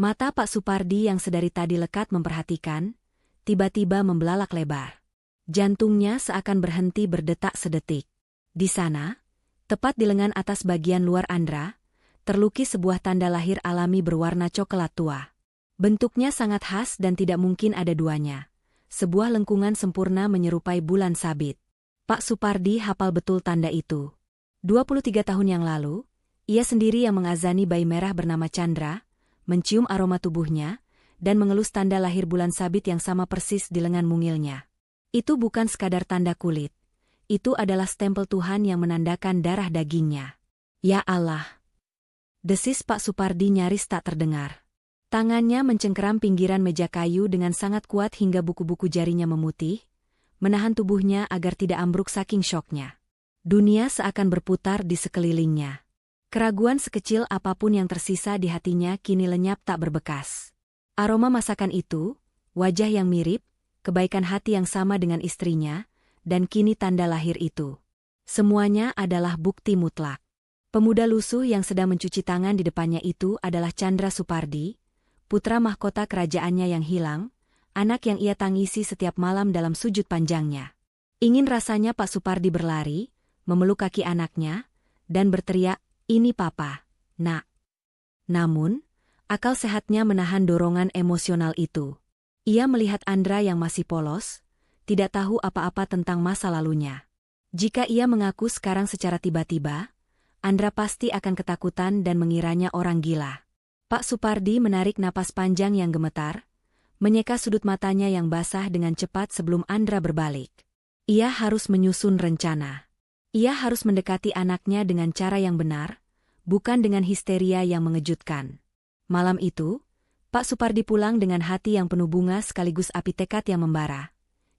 Mata Pak Supardi yang sedari tadi lekat memperhatikan, tiba-tiba membelalak lebar. Jantungnya seakan berhenti berdetak sedetik. Di sana, tepat di lengan atas bagian luar Andra, terlukis sebuah tanda lahir alami berwarna coklat tua. Bentuknya sangat khas dan tidak mungkin ada duanya. Sebuah lengkungan sempurna menyerupai bulan sabit. Pak Supardi hafal betul tanda itu. 23 tahun yang lalu, ia sendiri yang mengazani bayi merah bernama Chandra, mencium aroma tubuhnya, dan mengelus tanda lahir bulan sabit yang sama persis di lengan mungilnya. Itu bukan sekadar tanda kulit. Itu adalah stempel Tuhan yang menandakan darah dagingnya. Ya Allah! Desis Pak Supardi nyaris tak terdengar. Tangannya mencengkeram pinggiran meja kayu dengan sangat kuat hingga buku-buku jarinya memutih, menahan tubuhnya agar tidak ambruk saking syoknya. Dunia seakan berputar di sekelilingnya. Keraguan sekecil apapun yang tersisa di hatinya kini lenyap tak berbekas. Aroma masakan itu, wajah yang mirip, kebaikan hati yang sama dengan istrinya, dan kini tanda lahir itu. Semuanya adalah bukti mutlak. Pemuda lusuh yang sedang mencuci tangan di depannya itu adalah Chandra Supardi, putra mahkota kerajaannya yang hilang, anak yang ia tangisi setiap malam dalam sujud panjangnya. Ingin rasanya Pak Supardi berlari, memeluk kaki anaknya, dan berteriak, "Ini Papa, Nak." Namun, akal sehatnya menahan dorongan emosional itu. Ia melihat Andra yang masih polos, tidak tahu apa-apa tentang masa lalunya. Jika ia mengaku sekarang secara tiba-tiba, Andra pasti akan ketakutan dan mengiranya orang gila. Pak Supardi menarik napas panjang yang gemetar, menyeka sudut matanya yang basah dengan cepat sebelum Andra berbalik. Ia harus menyusun rencana. Ia harus mendekati anaknya dengan cara yang benar, bukan dengan histeria yang mengejutkan. Malam itu, Pak Supardi pulang dengan hati yang penuh bunga sekaligus api tekad yang membara.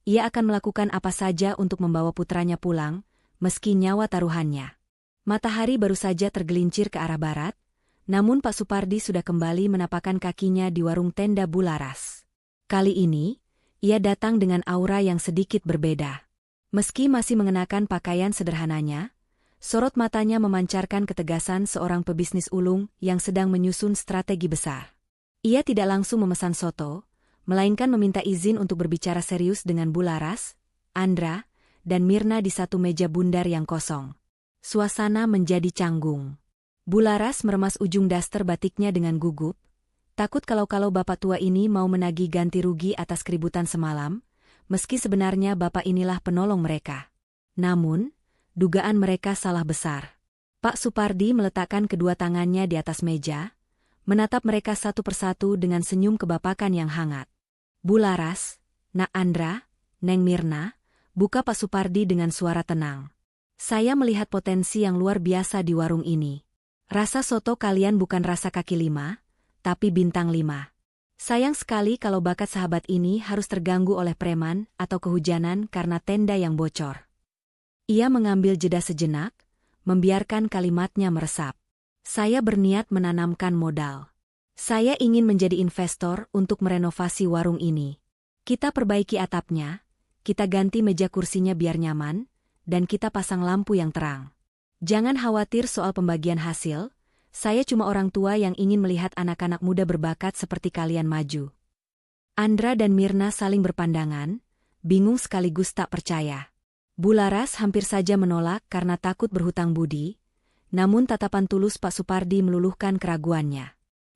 Ia akan melakukan apa saja untuk membawa putranya pulang, meski nyawa taruhannya. Matahari baru saja tergelincir ke arah barat, namun Pak Supardi sudah kembali menapakkan kakinya di warung tenda Bularas. Kali ini, ia datang dengan aura yang sedikit berbeda. Meski masih mengenakan pakaian sederhananya, sorot matanya memancarkan ketegasan seorang pebisnis ulung yang sedang menyusun strategi besar. Ia tidak langsung memesan soto, melainkan meminta izin untuk berbicara serius dengan Bularas, Andra, dan Mirna di satu meja bundar yang kosong. Suasana menjadi canggung. Bularas meremas ujung daster batiknya dengan gugup, takut kalau bapak tua ini mau menagih ganti rugi atas keributan semalam, meski sebenarnya bapak inilah penolong mereka. Namun, dugaan mereka salah besar. Pak Supardi meletakkan kedua tangannya di atas meja, menatap mereka satu persatu dengan senyum kebapakan yang hangat. Bularas, Nak Andra, Neng Mirna, buka Pak Supardi dengan suara tenang. Saya melihat potensi yang luar biasa di warung ini. Rasa soto kalian bukan rasa kaki 5, tapi bintang 5. Sayang sekali kalau bakat sahabat ini harus terganggu oleh preman atau kehujanan karena tenda yang bocor. Ia mengambil jeda sejenak, membiarkan kalimatnya meresap. Saya berniat menanamkan modal. Saya ingin menjadi investor untuk merenovasi warung ini. Kita perbaiki atapnya, kita ganti meja kursinya biar nyaman, dan kita pasang lampu yang terang. Jangan khawatir soal pembagian hasil, saya cuma orang tua yang ingin melihat anak-anak muda berbakat seperti kalian maju. Andra dan Mirna saling berpandangan, bingung sekaligus tak percaya. Bularas hampir saja menolak karena takut berhutang budi, namun tatapan tulus Pak Supardi meluluhkan keraguannya.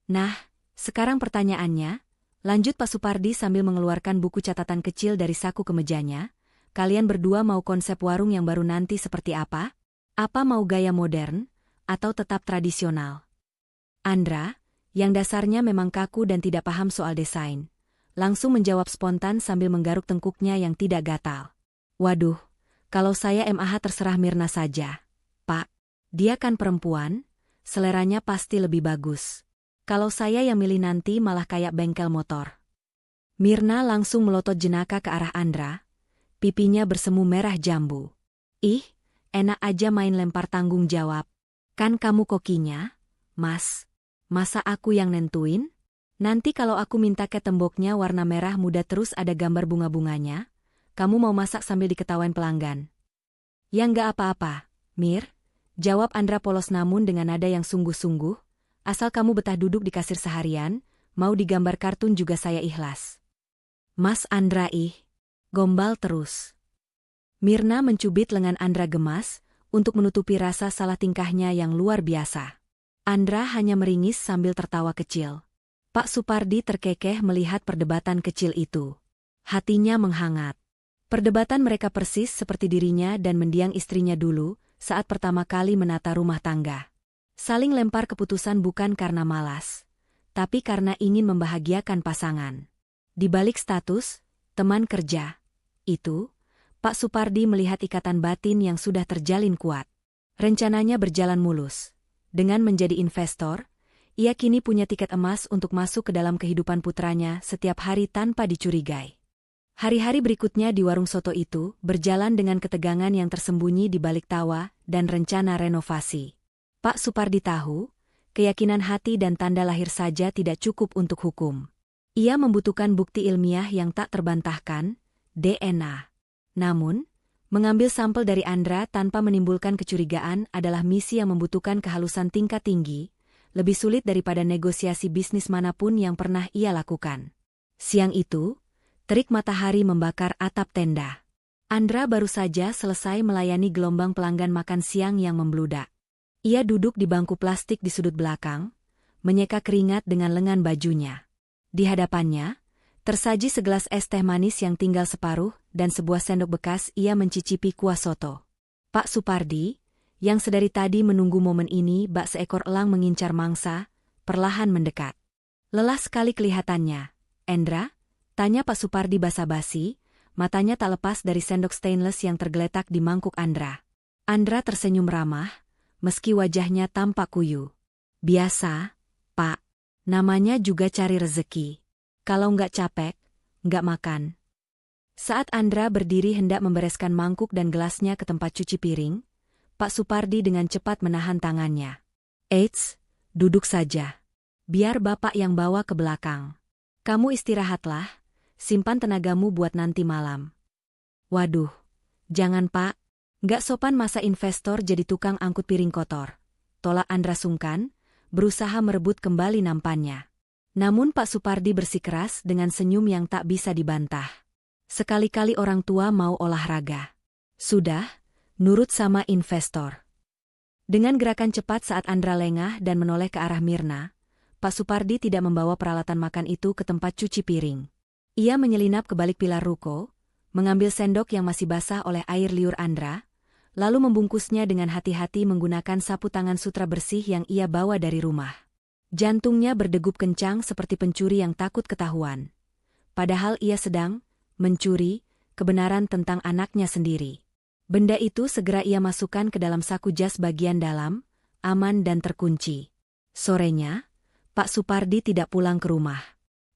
Nah, sekarang pertanyaannya, lanjut Pak Supardi sambil mengeluarkan buku catatan kecil dari saku kemejanya, kalian berdua mau konsep warung yang baru nanti seperti apa? Apa mau gaya modern, atau tetap tradisional? Andra, yang dasarnya memang kaku dan tidak paham soal desain, langsung menjawab spontan sambil menggaruk tengkuknya yang tidak gatal. Waduh, kalau saya MAH terserah Mirna saja. Pak, dia kan perempuan, seleranya pasti lebih bagus. Kalau saya yang milih nanti malah kayak bengkel motor. Mirna langsung melotot jenaka ke arah Andra, pipinya bersemu merah jambu. Ih, enak aja main lempar tanggung jawab. Kan kamu kokinya, Mas. Masa aku yang nentuin? Nanti kalau aku minta ke temboknya warna merah muda terus ada gambar bunga-bunganya, kamu mau masak sambil diketawain pelanggan. Ya nggak apa-apa, Mir, jawab Andra polos namun dengan nada yang sungguh-sungguh, asal kamu betah duduk di kasir seharian, mau digambar kartun juga saya ikhlas. Mas Andra gombal terus. Mirna mencubit lengan Andra gemas, untuk menutupi rasa salah tingkahnya yang luar biasa. Andra hanya meringis sambil tertawa kecil. Pak Supardi terkekeh melihat perdebatan kecil itu. Hatinya menghangat. Perdebatan mereka persis seperti dirinya dan mendiang istrinya dulu, saat pertama kali menata rumah tangga. Saling lempar keputusan bukan karena malas, tapi karena ingin membahagiakan pasangan. Di balik status, teman kerja, itu, Pak Supardi melihat ikatan batin yang sudah terjalin kuat. Rencananya berjalan mulus. Dengan menjadi investor, ia kini punya tiket emas untuk masuk ke dalam kehidupan putranya setiap hari tanpa dicurigai. Hari-hari berikutnya di warung soto itu berjalan dengan ketegangan yang tersembunyi di balik tawa dan rencana renovasi. Pak Supardi tahu, keyakinan hati dan tanda lahir saja tidak cukup untuk hukum. Ia membutuhkan bukti ilmiah yang tak terbantahkan, DNA. Namun, mengambil sampel dari Andra tanpa menimbulkan kecurigaan adalah misi yang membutuhkan kehalusan tingkat tinggi, lebih sulit daripada negosiasi bisnis manapun yang pernah ia lakukan. Siang itu, terik matahari membakar atap tenda. Andra baru saja selesai melayani gelombang pelanggan makan siang yang membludak. Ia duduk di bangku plastik di sudut belakang, menyeka keringat dengan lengan bajunya. Di hadapannya, tersaji segelas es teh manis yang tinggal separuh dan sebuah sendok bekas ia mencicipi kuah soto. Pak Supardi, yang sedari tadi menunggu momen ini bak seekor elang mengincar mangsa, perlahan mendekat. Lelah sekali kelihatannya. Endra? Tanya Pak Supardi basa-basi, matanya tak lepas dari sendok stainless yang tergeletak di mangkuk Andra. Andra tersenyum ramah, meski wajahnya tampak kuyu. Biasa, Pak. Namanya juga cari rezeki. Kalau nggak capek, nggak makan. Saat Andra berdiri hendak membereskan mangkuk dan gelasnya ke tempat cuci piring, Pak Supardi dengan cepat menahan tangannya. Eits, duduk saja. Biar Bapak yang bawa ke belakang. Kamu istirahatlah, simpan tenagamu buat nanti malam. Waduh, jangan Pak. Nggak sopan masa investor jadi tukang angkut piring kotor. Tolak Andra sungkan, berusaha merebut kembali nampannya. Namun Pak Supardi bersikeras dengan senyum yang tak bisa dibantah. Sekali-kali orang tua mau olahraga. Sudah, nurut sama investor. Dengan gerakan cepat saat Andra lengah dan menoleh ke arah Mirna, Pak Supardi tidak membawa peralatan makan itu ke tempat cuci piring. Ia menyelinap ke balik pilar ruko, mengambil sendok yang masih basah oleh air liur Andra, lalu membungkusnya dengan hati-hati menggunakan sapu tangan sutra bersih yang ia bawa dari rumah. Jantungnya berdegup kencang seperti pencuri yang takut ketahuan. Padahal ia sedang mencuri kebenaran tentang anaknya sendiri. Benda itu segera ia masukkan ke dalam saku jas bagian dalam, aman dan terkunci. Sorenya, Pak Supardi tidak pulang ke rumah.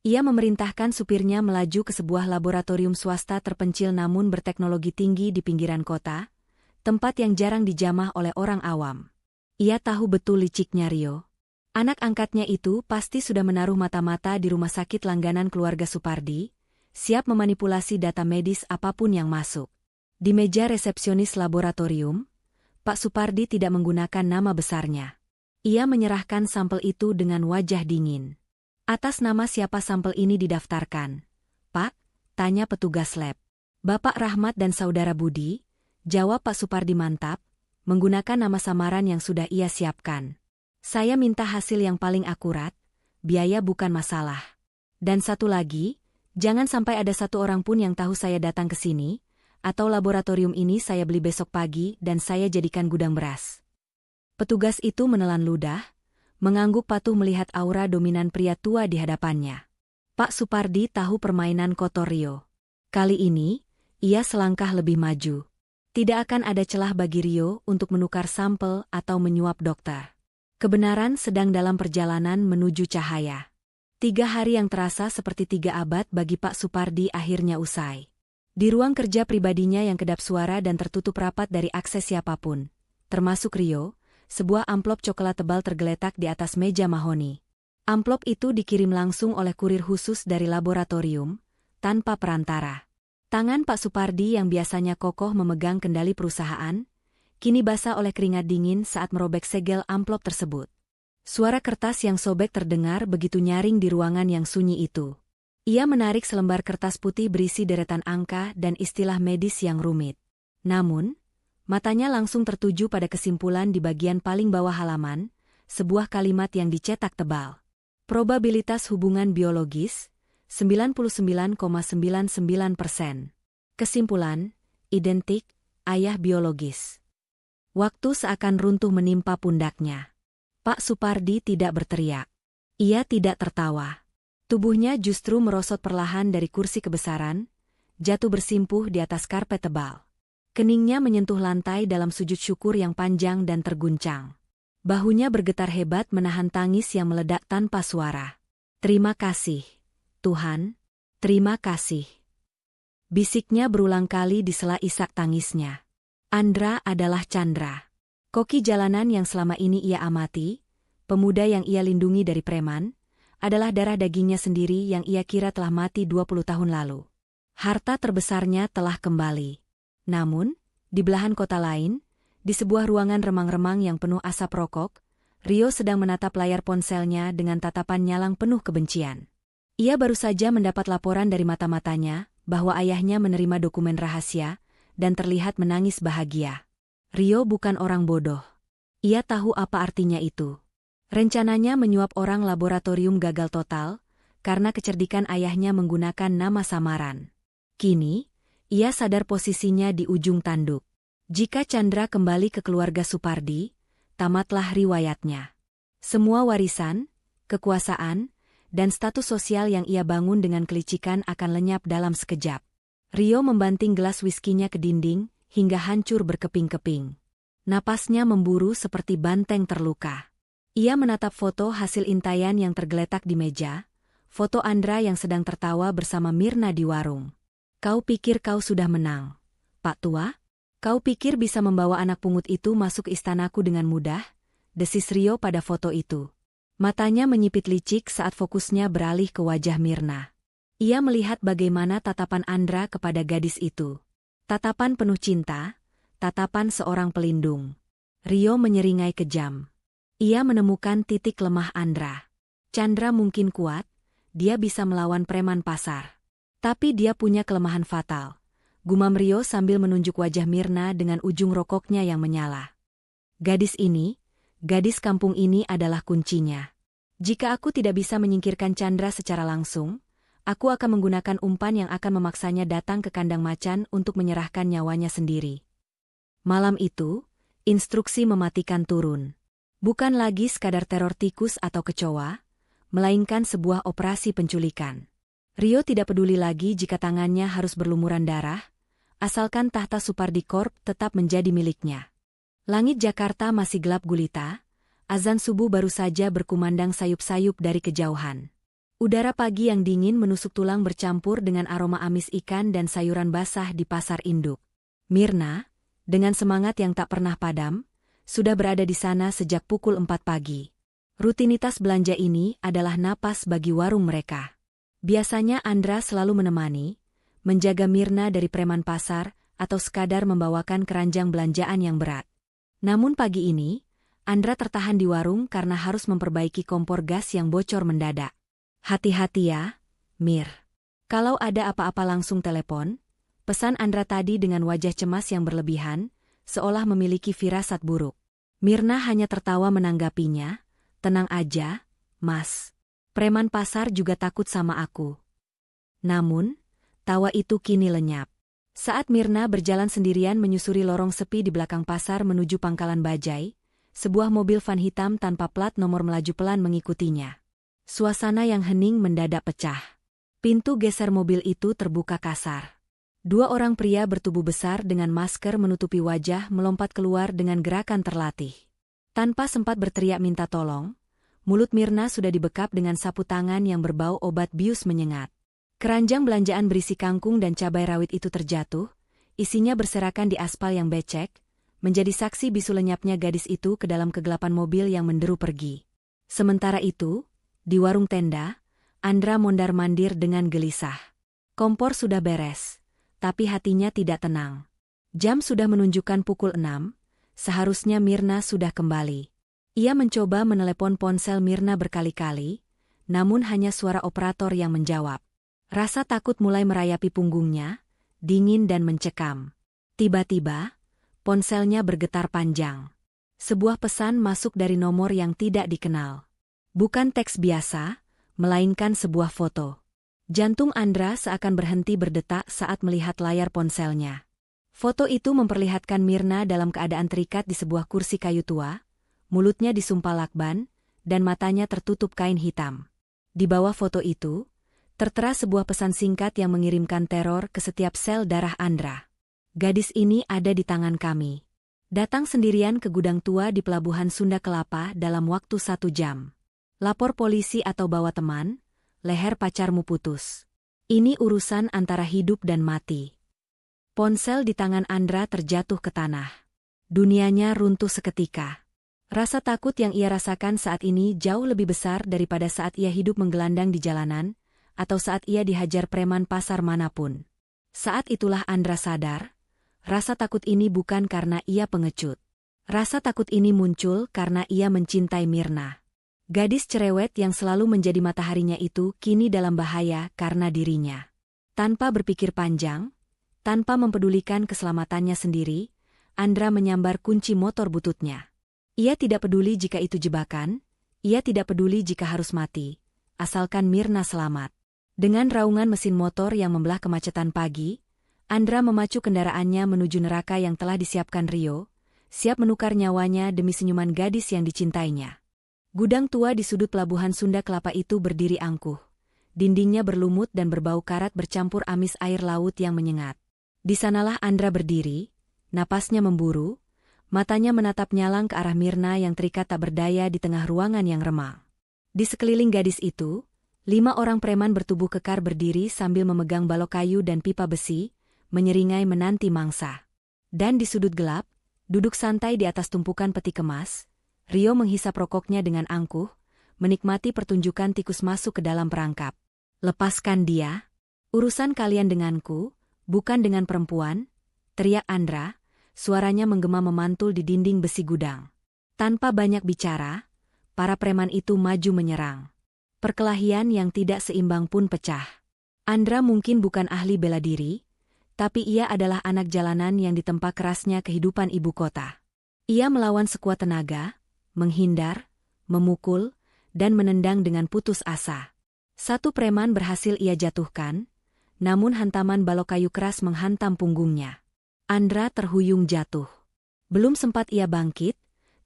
Ia memerintahkan supirnya melaju ke sebuah laboratorium swasta terpencil namun berteknologi tinggi di pinggiran kota, tempat yang jarang dijamah oleh orang awam. Ia tahu betul liciknya Rio. Anak angkatnya itu pasti sudah menaruh mata-mata di rumah sakit langganan keluarga Supardi, siap memanipulasi data medis apapun yang masuk. Di meja resepsionis laboratorium, Pak Supardi tidak menggunakan nama besarnya. Ia menyerahkan sampel itu dengan wajah dingin. Atas nama siapa sampel ini didaftarkan? Pak, tanya petugas lab. Bapak Rahmat dan Saudara Budi, jawab Pak Supardi mantap, menggunakan nama samaran yang sudah ia siapkan. Saya minta hasil yang paling akurat, biaya bukan masalah. Dan satu lagi, jangan sampai ada satu orang pun yang tahu saya datang ke sini, atau laboratorium ini saya beli besok pagi dan saya jadikan gudang beras. Petugas itu menelan ludah, mengangguk patuh melihat aura dominan pria tua di hadapannya. Pak Supardi tahu permainan kotor Rio. Kali ini, ia selangkah lebih maju. Tidak akan ada celah bagi Rio untuk menukar sampel atau menyuap dokter. Kebenaran sedang dalam perjalanan menuju cahaya. 3 hari yang terasa seperti 3 abad bagi Pak Supardi akhirnya usai. Di ruang kerja pribadinya yang kedap suara dan tertutup rapat dari akses siapapun, termasuk Rio, sebuah amplop coklat tebal tergeletak di atas meja mahoni. Amplop itu dikirim langsung oleh kurir khusus dari laboratorium, tanpa perantara. Tangan Pak Supardi yang biasanya kokoh memegang kendali perusahaan, kini basah oleh keringat dingin saat merobek segel amplop tersebut. Suara kertas yang sobek terdengar begitu nyaring di ruangan yang sunyi itu. Ia menarik selembar kertas putih berisi deretan angka dan istilah medis yang rumit. Namun, matanya langsung tertuju pada kesimpulan di bagian paling bawah halaman, sebuah kalimat yang dicetak tebal. Probabilitas hubungan biologis, 99,99%. Kesimpulan, identik, ayah biologis. Waktu seakan runtuh menimpa pundaknya. Pak Supardi tidak berteriak. Ia tidak tertawa. Tubuhnya justru merosot perlahan dari kursi kebesaran, jatuh bersimpuh di atas karpet tebal. Keningnya menyentuh lantai dalam sujud syukur yang panjang dan terguncang. Bahunya bergetar hebat menahan tangis yang meledak tanpa suara. Terima kasih, Tuhan. Terima kasih. Bisiknya berulang kali di sela isak tangisnya. Andra adalah Chandra. Koki jalanan yang selama ini ia amati, pemuda yang ia lindungi dari preman, adalah darah dagingnya sendiri yang ia kira telah mati 20 tahun lalu. Harta terbesarnya telah kembali. Namun, di belahan kota lain, di sebuah ruangan remang-remang yang penuh asap rokok, Rio sedang menatap layar ponselnya dengan tatapan nyalang penuh kebencian. Ia baru saja mendapat laporan dari mata-matanya bahwa ayahnya menerima dokumen rahasia dan terlihat menangis bahagia. Rio bukan orang bodoh. Ia tahu apa artinya itu. Rencananya menyuap orang laboratorium gagal total karena kecerdikan ayahnya menggunakan nama samaran. Kini, ia sadar posisinya di ujung tanduk. Jika Chandra kembali ke keluarga Supardi, tamatlah riwayatnya. Semua warisan, kekuasaan, dan status sosial yang ia bangun dengan kelicikan akan lenyap dalam sekejap. Rio membanting gelas wiskinya ke dinding hingga hancur berkeping-keping. Napasnya memburu seperti banteng terluka. Ia menatap foto hasil intaian yang tergeletak di meja, foto Andra yang sedang tertawa bersama Mirna di warung. Kau pikir kau sudah menang, Pak Tua? Kau pikir bisa membawa anak pungut itu masuk istanaku dengan mudah? Desis Rio pada foto itu. Matanya menyipit licik saat fokusnya beralih ke wajah Mirna. Ia melihat bagaimana tatapan Andra kepada gadis itu. Tatapan penuh cinta, tatapan seorang pelindung. Rio menyeringai kejam. Ia menemukan titik lemah Andra. Chandra mungkin kuat, dia bisa melawan preman pasar. Tapi dia punya kelemahan fatal. Gumam Rio sambil menunjuk wajah Mirna dengan ujung rokoknya yang menyala. Gadis ini, gadis kampung ini adalah kuncinya. Jika aku tidak bisa menyingkirkan Chandra secara langsung, aku akan menggunakan umpan yang akan memaksanya datang ke kandang macan untuk menyerahkan nyawanya sendiri. Malam itu, instruksi mematikan turun. Bukan lagi sekadar teror tikus atau kecoa, melainkan sebuah operasi penculikan. Rio tidak peduli lagi jika tangannya harus berlumuran darah, asalkan tahta Supardi Corp tetap menjadi miliknya. Langit Jakarta masih gelap gulita, azan subuh baru saja berkumandang sayup-sayup dari kejauhan. Udara pagi yang dingin menusuk tulang bercampur dengan aroma amis ikan dan sayuran basah di pasar induk. Mirna, dengan semangat yang tak pernah padam, sudah berada di sana sejak pukul 4 pagi. Rutinitas belanja ini adalah napas bagi warung mereka. Biasanya Andra selalu menemani, menjaga Mirna dari preman pasar atau sekadar membawakan keranjang belanjaan yang berat. Namun pagi ini, Andra tertahan di warung karena harus memperbaiki kompor gas yang bocor mendadak. Hati-hati ya, Mir. Kalau ada apa-apa langsung telepon, pesan Andra tadi dengan wajah cemas yang berlebihan, seolah memiliki firasat buruk. Mirna hanya tertawa menanggapinya, tenang aja, Mas. Preman pasar juga takut sama aku. Namun, tawa itu kini lenyap. Saat Mirna berjalan sendirian menyusuri lorong sepi di belakang pasar menuju pangkalan bajai, sebuah mobil van hitam tanpa plat nomor melaju pelan mengikutinya. Suasana yang hening mendadak pecah. Pintu geser mobil itu terbuka kasar. 2 orang pria bertubuh besar dengan masker menutupi wajah melompat keluar dengan gerakan terlatih. Tanpa sempat berteriak minta tolong, Mulut Mirna sudah dibekap dengan sapu tangan yang berbau obat bius menyengat. Keranjang belanjaan berisi kangkung dan cabai rawit itu terjatuh, isinya berserakan di aspal yang becek, menjadi saksi bisu lenyapnya gadis itu ke dalam kegelapan mobil yang menderu pergi. Sementara itu, di warung tenda, Andra mondar-mandir dengan gelisah. Kompor sudah beres, tapi hatinya tidak tenang. Jam sudah menunjukkan pukul 6, seharusnya Mirna sudah kembali. Ia mencoba menelepon ponsel Mirna berkali-kali, namun hanya suara operator yang menjawab. Rasa takut mulai merayapi punggungnya, dingin dan mencekam. Tiba-tiba, ponselnya bergetar panjang. Sebuah pesan masuk dari nomor yang tidak dikenal. Bukan teks biasa, melainkan sebuah foto. Jantung Andra seakan berhenti berdetak saat melihat layar ponselnya. Foto itu memperlihatkan Mirna dalam keadaan terikat di sebuah kursi kayu tua, mulutnya disumpal lakban, dan matanya tertutup kain hitam. Di bawah foto itu, tertera sebuah pesan singkat yang mengirimkan teror ke setiap sel darah Andra. Gadis ini ada di tangan kami. Datang sendirian ke gudang tua di pelabuhan Sunda Kelapa dalam waktu 1 jam. Lapor polisi atau bawa teman, leher pacarmu putus. Ini urusan antara hidup dan mati. Ponsel di tangan Andra terjatuh ke tanah. Dunianya runtuh seketika. Rasa takut yang ia rasakan saat ini jauh lebih besar daripada saat ia hidup menggelandang di jalanan, atau saat ia dihajar preman pasar manapun. Saat itulah Andra sadar, rasa takut ini bukan karena ia pengecut. Rasa takut ini muncul karena ia mencintai Mirna. Gadis cerewet yang selalu menjadi mataharinya itu kini dalam bahaya karena dirinya. Tanpa berpikir panjang, tanpa mempedulikan keselamatannya sendiri, Andra menyambar kunci motor bututnya. Ia tidak peduli jika itu jebakan, ia tidak peduli jika harus mati, asalkan Mirna selamat. Dengan raungan mesin motor yang membelah kemacetan pagi, Andra memacu kendaraannya menuju neraka yang telah disiapkan Rio, siap menukar nyawanya demi senyuman gadis yang dicintainya. Gudang tua di sudut pelabuhan Sunda Kelapa itu berdiri angkuh. Dindingnya berlumut dan berbau karat bercampur amis air laut yang menyengat. Di sanalah Andra berdiri, napasnya memburu, matanya menatap nyalang ke arah Mirna yang terikat tak berdaya di tengah ruangan yang remang. Di sekeliling gadis itu, 5 orang preman bertubuh kekar berdiri sambil memegang balok kayu dan pipa besi, menyeringai menanti mangsa. Dan di sudut gelap, duduk santai di atas tumpukan peti kemas, Rio menghisap rokoknya dengan angkuh, menikmati pertunjukan tikus masuk ke dalam perangkap. Lepaskan dia. Urusan kalian denganku, bukan dengan perempuan, teriak Andra, suaranya menggema memantul di dinding besi gudang. Tanpa banyak bicara, para preman itu maju menyerang. Perkelahian yang tidak seimbang pun pecah. Andra mungkin bukan ahli bela diri, tapi ia adalah anak jalanan yang ditempa kerasnya kehidupan ibu kota. Ia melawan sekuat tenaga, menghindar, memukul, dan menendang dengan putus asa. 1 preman berhasil ia jatuhkan, namun hantaman balok kayu keras menghantam punggungnya. Andra terhuyung jatuh. Belum sempat ia bangkit,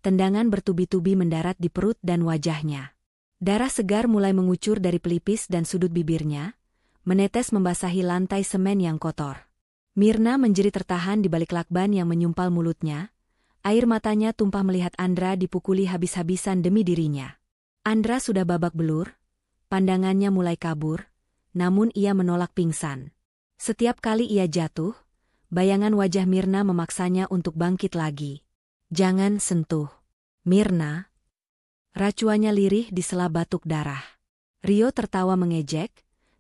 tendangan bertubi-tubi mendarat di perut dan wajahnya. Darah segar mulai mengucur dari pelipis dan sudut bibirnya, menetes membasahi lantai semen yang kotor. Mirna menjerit tertahan di balik lakban yang menyumpal mulutnya. Air matanya tumpah melihat Andra dipukuli habis-habisan demi dirinya. Andra sudah babak belur, pandangannya mulai kabur, namun ia menolak pingsan. Setiap kali ia jatuh, bayangan wajah Mirna memaksanya untuk bangkit lagi. Jangan sentuh. Mirna. Racuannya lirih di sela batuk darah. Rio tertawa mengejek,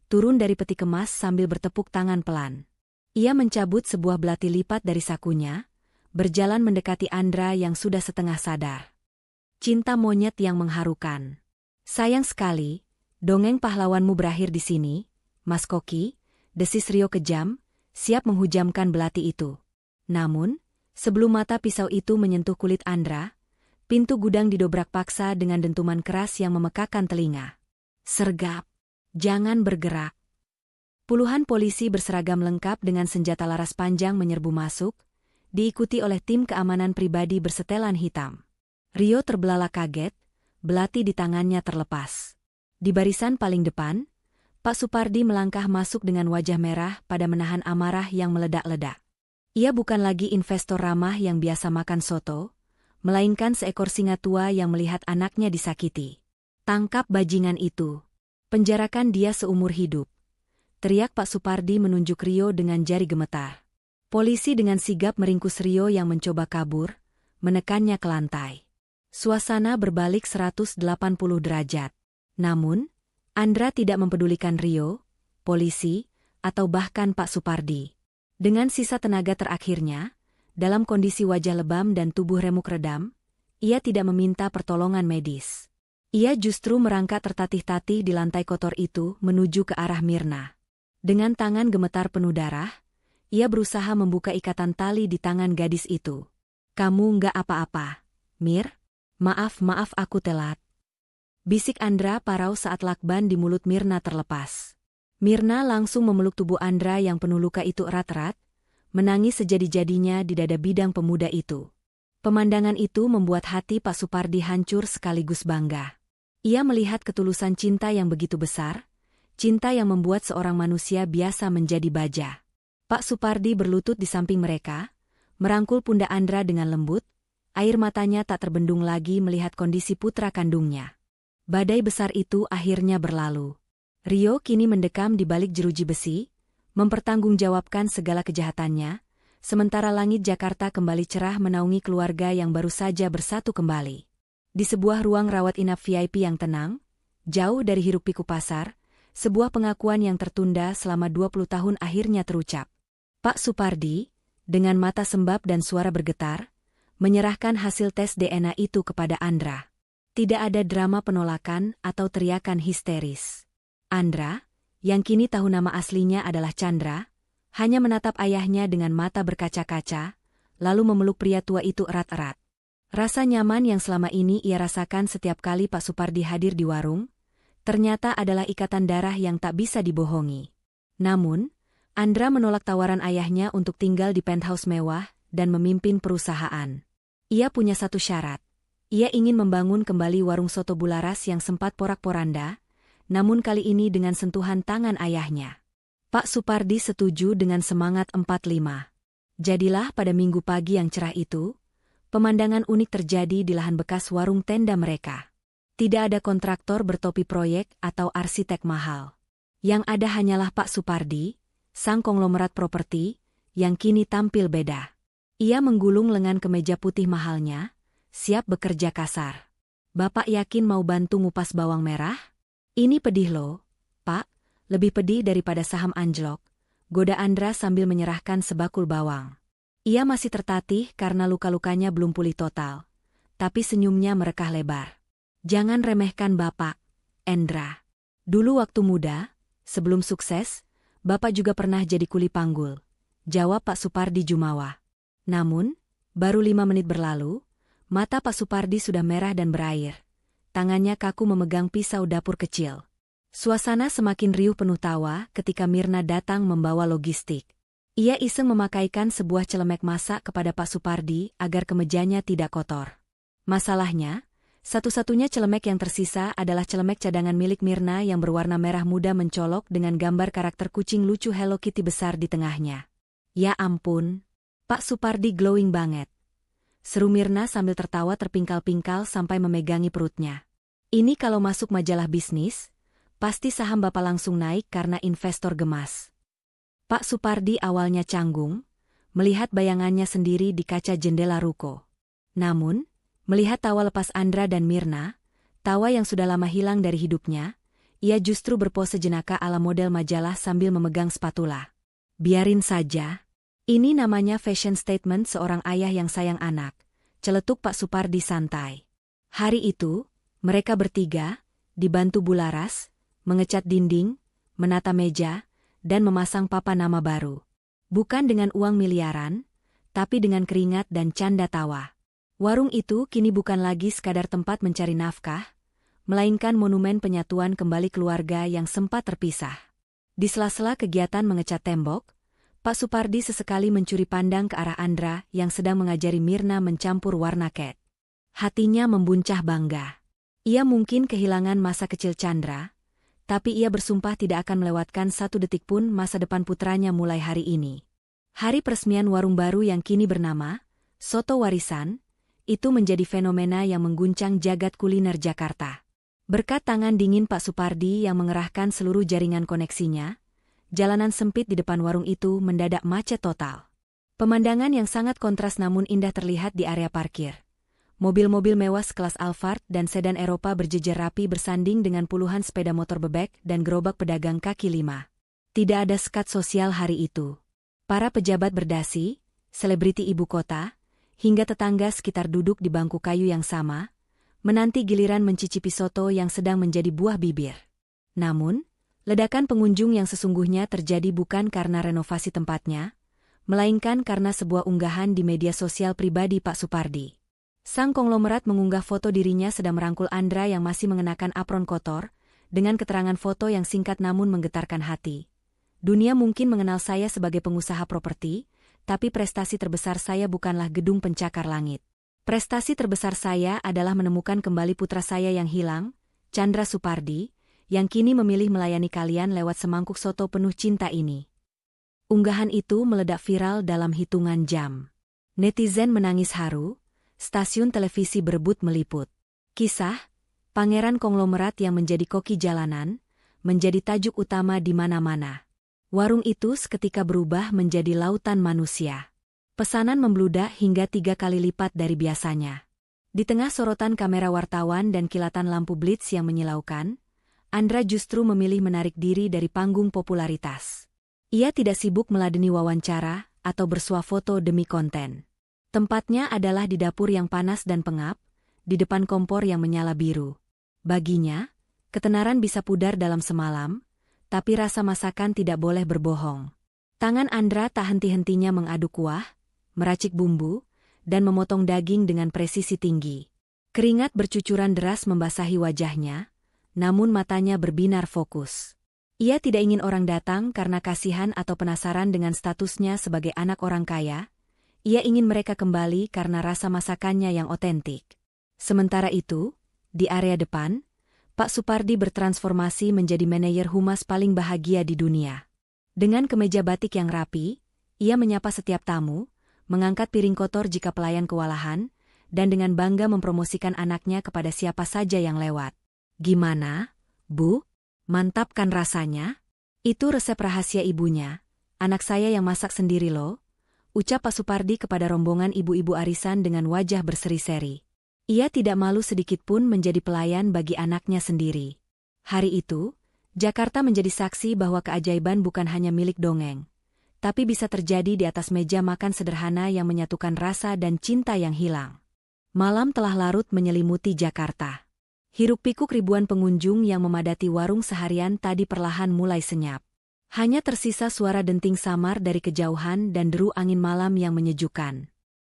turun dari peti kemas sambil bertepuk tangan pelan. Ia mencabut sebuah belati lipat dari sakunya, berjalan mendekati Andra yang sudah setengah sadar. Cinta monyet yang mengharukan. Sayang sekali, dongeng pahlawanmu berakhir di sini, Mas Koki, desis Rio kejam, siap menghujamkan belati itu. Namun, sebelum mata pisau itu menyentuh kulit Andra, pintu gudang didobrak paksa dengan dentuman keras yang memekakan telinga. Sergap. Jangan bergerak. Puluhan polisi berseragam lengkap dengan senjata laras panjang menyerbu masuk, diikuti oleh tim keamanan pribadi bersetelan hitam. Rio terbelalak kaget, belati di tangannya terlepas. Di barisan paling depan, Pak Supardi melangkah masuk dengan wajah merah pada menahan amarah yang meledak-ledak. Ia bukan lagi investor ramah yang biasa makan soto, melainkan seekor singa tua yang melihat anaknya disakiti. Tangkap bajingan itu. Penjarakan dia seumur hidup. Teriak Pak Supardi menunjuk Rio dengan jari gemetar. Polisi dengan sigap meringkus Rio yang mencoba kabur, menekannya ke lantai. Suasana berbalik 180 derajat. Namun, Andra tidak mempedulikan Rio, polisi, atau bahkan Pak Supardi. Dengan sisa tenaga terakhirnya, dalam kondisi wajah lebam dan tubuh remuk redam, ia tidak meminta pertolongan medis. Ia justru merangkak tertatih-tatih di lantai kotor itu menuju ke arah Mirna. Dengan tangan gemetar penuh darah, ia berusaha membuka ikatan tali di tangan gadis itu. "Kamu nggak apa-apa, Mir? Maaf aku telat." Bisik Andra parau saat lakban di mulut Mirna terlepas. Mirna langsung memeluk tubuh Andra yang penuh luka itu erat-erat, menangis sejadi-jadinya di dada bidang pemuda itu. Pemandangan itu membuat hati Pak Supardi hancur sekaligus bangga. Ia melihat ketulusan cinta yang begitu besar, cinta yang membuat seorang manusia biasa menjadi baja. Pak Supardi berlutut di samping mereka, merangkul pundak Andra dengan lembut, air matanya tak terbendung lagi melihat kondisi putra kandungnya. Badai besar itu akhirnya berlalu. Rio kini mendekam di balik jeruji besi, mempertanggungjawabkan segala kejahatannya, sementara langit Jakarta kembali cerah menaungi keluarga yang baru saja bersatu kembali. Di sebuah ruang rawat inap VIP yang tenang, jauh dari hiruk-pikuk pasar, sebuah pengakuan yang tertunda selama 20 tahun akhirnya terucap. Pak Supardi, dengan mata sembab dan suara bergetar, menyerahkan hasil tes DNA itu kepada Andra. Tidak ada drama penolakan atau teriakan histeris. Andra, yang kini tahu nama aslinya adalah Chandra, hanya menatap ayahnya dengan mata berkaca-kaca, lalu memeluk pria tua itu erat-erat. Rasa nyaman yang selama ini ia rasakan setiap kali Pak Supardi hadir di warung, ternyata adalah ikatan darah yang tak bisa dibohongi. Namun, Andra menolak tawaran ayahnya untuk tinggal di penthouse mewah dan memimpin perusahaan. Ia punya satu syarat. Ia ingin membangun kembali warung soto Bularas yang sempat porak-poranda, namun kali ini dengan sentuhan tangan ayahnya. Pak Supardi setuju dengan semangat 45. Jadilah pada minggu pagi yang cerah itu, pemandangan unik terjadi di lahan bekas warung tenda mereka. Tidak ada kontraktor bertopi proyek atau arsitek mahal. Yang ada hanyalah Pak Supardi, sang konglomerat properti, yang kini tampil beda. Ia menggulung lengan kemeja putih mahalnya, siap bekerja kasar. "Bapak yakin mau bantu ngupas bawang merah? Ini pedih loh, Pak, lebih pedih daripada saham anjlok," goda Andra sambil menyerahkan sebakul bawang. Ia masih tertatih karena luka-lukanya belum pulih total, tapi senyumnya merekah lebar. "Jangan remehkan Bapak, Endra. Dulu waktu muda, sebelum sukses, Bapak juga pernah jadi kuli panggul," jawab Pak Supardi jumawa. Namun, baru 5 menit berlalu, mata Pak Supardi sudah merah dan berair. Tangannya kaku memegang pisau dapur kecil. Suasana semakin riuh penuh tawa ketika Mirna datang membawa logistik. Ia iseng memakaikan sebuah celemek masak kepada Pak Supardi agar kemejanya tidak kotor. Masalahnya, satu-satunya celemek yang tersisa adalah celemek cadangan milik Mirna yang berwarna merah muda mencolok dengan gambar karakter kucing lucu Hello Kitty besar di tengahnya. "Ya ampun, Pak Supardi glowing banget," seru Mirna sambil tertawa terpingkal-pingkal sampai memegangi perutnya. "Ini kalau masuk majalah bisnis, pasti saham Bapak langsung naik karena investor gemas." Pak Supardi awalnya canggung, melihat bayangannya sendiri di kaca jendela ruko. Namun, melihat tawa lepas Andra dan Mirna, tawa yang sudah lama hilang dari hidupnya, ia justru berpose jenaka ala model majalah sambil memegang spatula. "Biarin saja. Ini namanya fashion statement seorang ayah yang sayang anak," celetuk Pak Supardi santai. Hari itu, mereka bertiga, dibantu Bularas, mengecat dinding, menata meja, dan memasang papan nama baru. Bukan dengan uang miliaran, tapi dengan keringat dan canda tawa. Warung itu kini bukan lagi sekadar tempat mencari nafkah, melainkan monumen penyatuan kembali keluarga yang sempat terpisah. Di sela-sela kegiatan mengecat tembok, Pak Supardi sesekali mencuri pandang ke arah Andra yang sedang mengajari Mirna mencampur warna cat. Hatinya membuncah bangga. Ia mungkin kehilangan masa kecil Chandra, tapi ia bersumpah tidak akan melewatkan satu detik pun masa depan putranya mulai hari ini. Hari peresmian warung baru yang kini bernama Soto Warisan, itu menjadi fenomena yang mengguncang jagat kuliner Jakarta. Berkat tangan dingin Pak Supardi yang mengerahkan seluruh jaringan koneksinya, jalanan sempit di depan warung itu mendadak macet total. Pemandangan yang sangat kontras namun indah terlihat di area parkir. Mobil-mobil mewah sekelas Alphard dan sedan Eropa berjejer rapi bersanding dengan puluhan sepeda motor bebek dan gerobak pedagang kaki lima. Tidak ada sekat sosial hari itu. Para pejabat berdasi, selebriti ibu kota, hingga tetangga sekitar duduk di bangku kayu yang sama, menanti giliran mencicipi soto yang sedang menjadi buah bibir. Namun, ledakan pengunjung yang sesungguhnya terjadi bukan karena renovasi tempatnya, melainkan karena sebuah unggahan di media sosial pribadi Pak Supardi. Sang konglomerat mengunggah foto dirinya sedang merangkul Andra yang masih mengenakan apron kotor, dengan keterangan foto yang singkat namun menggetarkan hati. Dunia mungkin mengenal saya sebagai pengusaha properti, tapi prestasi terbesar saya bukanlah gedung pencakar langit. Prestasi terbesar saya adalah menemukan kembali putra saya yang hilang, Chandra Supardi, yang kini memilih melayani kalian lewat semangkuk soto penuh cinta ini. Unggahan itu meledak viral dalam hitungan jam. Netizen menangis haru, stasiun televisi berebut meliput. Kisah, pangeran konglomerat yang menjadi koki jalanan, menjadi tajuk utama di mana-mana. Warung itu seketika berubah menjadi lautan manusia. Pesanan membludak hingga 3 kali lipat dari biasanya. Di tengah sorotan kamera wartawan dan kilatan lampu blitz yang menyilaukan, Andra justru memilih menarik diri dari panggung popularitas. Ia tidak sibuk meladeni wawancara atau bersuah foto demi konten. Tempatnya adalah di dapur yang panas dan pengap, di depan kompor yang menyala biru. Baginya, ketenaran bisa pudar dalam semalam, tapi rasa masakan tidak boleh berbohong. Tangan Andra tak henti-hentinya mengaduk kuah, meracik bumbu, dan memotong daging dengan presisi tinggi. Keringat bercucuran deras membasahi wajahnya, namun matanya berbinar fokus. Ia tidak ingin orang datang karena kasihan atau penasaran dengan statusnya sebagai anak orang kaya. Ia ingin mereka kembali karena rasa masakannya yang otentik. Sementara itu, di area depan, Pak Supardi bertransformasi menjadi manajer humas paling bahagia di dunia. Dengan kemeja batik yang rapi, ia menyapa setiap tamu, mengangkat piring kotor jika pelayan kewalahan, dan dengan bangga mempromosikan anaknya kepada siapa saja yang lewat. Gimana, Bu? Mantap kan rasanya? Itu resep rahasia ibunya. Anak saya yang masak sendiri loh, ucap Pak Supardi kepada rombongan ibu-ibu arisan dengan wajah berseri-seri. Ia tidak malu sedikitpun menjadi pelayan bagi anaknya sendiri. Hari itu, Jakarta menjadi saksi bahwa keajaiban bukan hanya milik dongeng, tapi bisa terjadi di atas meja makan sederhana yang menyatukan rasa dan cinta yang hilang. Malam telah larut menyelimuti Jakarta. Hiruk-pikuk ribuan pengunjung yang memadati warung seharian tadi perlahan mulai senyap. Hanya tersisa suara denting samar dari kejauhan dan deru angin malam yang menyejukkan.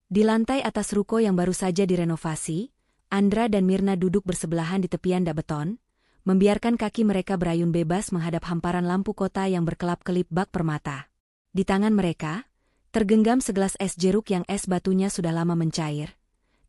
Di lantai atas ruko yang baru saja direnovasi, Andra dan Mirna duduk bersebelahan di tepian dak beton, membiarkan kaki mereka berayun bebas menghadap hamparan lampu kota yang berkelap-kelip bak permata. Di tangan mereka, tergenggam segelas es jeruk yang es batunya sudah lama mencair,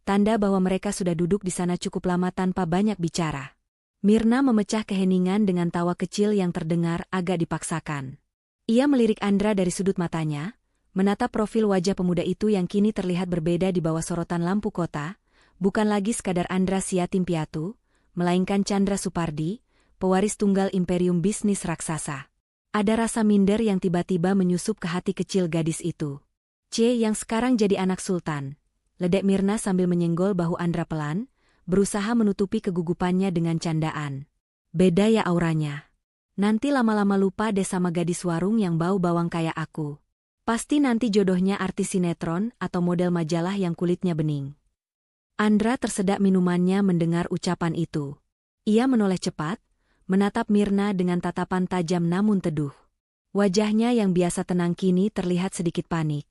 tanda bahwa mereka sudah duduk di sana cukup lama tanpa banyak bicara. Mirna memecah keheningan dengan tawa kecil yang terdengar agak dipaksakan. Ia melirik Andra dari sudut matanya, menatap profil wajah pemuda itu yang kini terlihat berbeda di bawah sorotan lampu kota, bukan lagi sekadar Andra Siatim Piatu, melainkan Chandra Supardi, pewaris tunggal imperium bisnis raksasa. Ada rasa minder yang tiba-tiba menyusup ke hati kecil gadis itu. Yang sekarang jadi anak sultan, ledek Mirna sambil menyenggol bahu Andra pelan, berusaha menutupi kegugupannya dengan candaan. Beda ya auranya. Nanti lama-lama lupa deh sama gadis warung yang bau bawang kayak aku. Pasti nanti jodohnya artis sinetron atau model majalah yang kulitnya bening. Andra tersedak minumannya mendengar ucapan itu. Ia menoleh cepat, menatap Mirna dengan tatapan tajam namun teduh. Wajahnya yang biasa tenang kini terlihat sedikit panik.